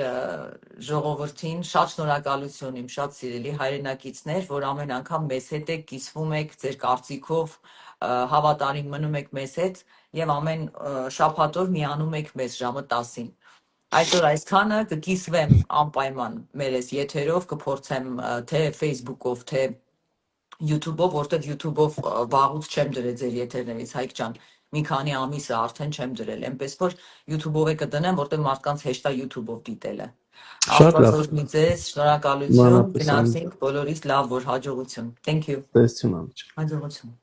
ժողովրդին, շատ շնորհակալություն իմ շատ սիրելի հայրենակիցներ, որ ամեն անգամ մեզ հետ եք, կիսվում եք ձեր կարծիքով, հավատարիմ մնում եք մեզ հետ եւ ամեն շաբաթօր միանում եք մեզ ժամը 10-ին։ Այսօր այսքանը, կկիսվեմ անպայման մեր այս եթերով, կփորձեմ թե Facebook-ով, թե YouTube-ով, որտեղ YouTube-ով վաղուց չեմ դրել ձեր եթերներից, Հայկ ջան, մի քանի ամիս է արդեն չեմ դրել, այնպես որ YouTube-ով է կդնեմ, որտեղ մարդկանց հեշտ է YouTube-ով դիտելը։ Աստված օրհնի ձեզ, շնորհակալություն, գնացինք բոլորիս լավ որ հաջողություն։ Thank you։ Հաջողություն։ Հաջողություն։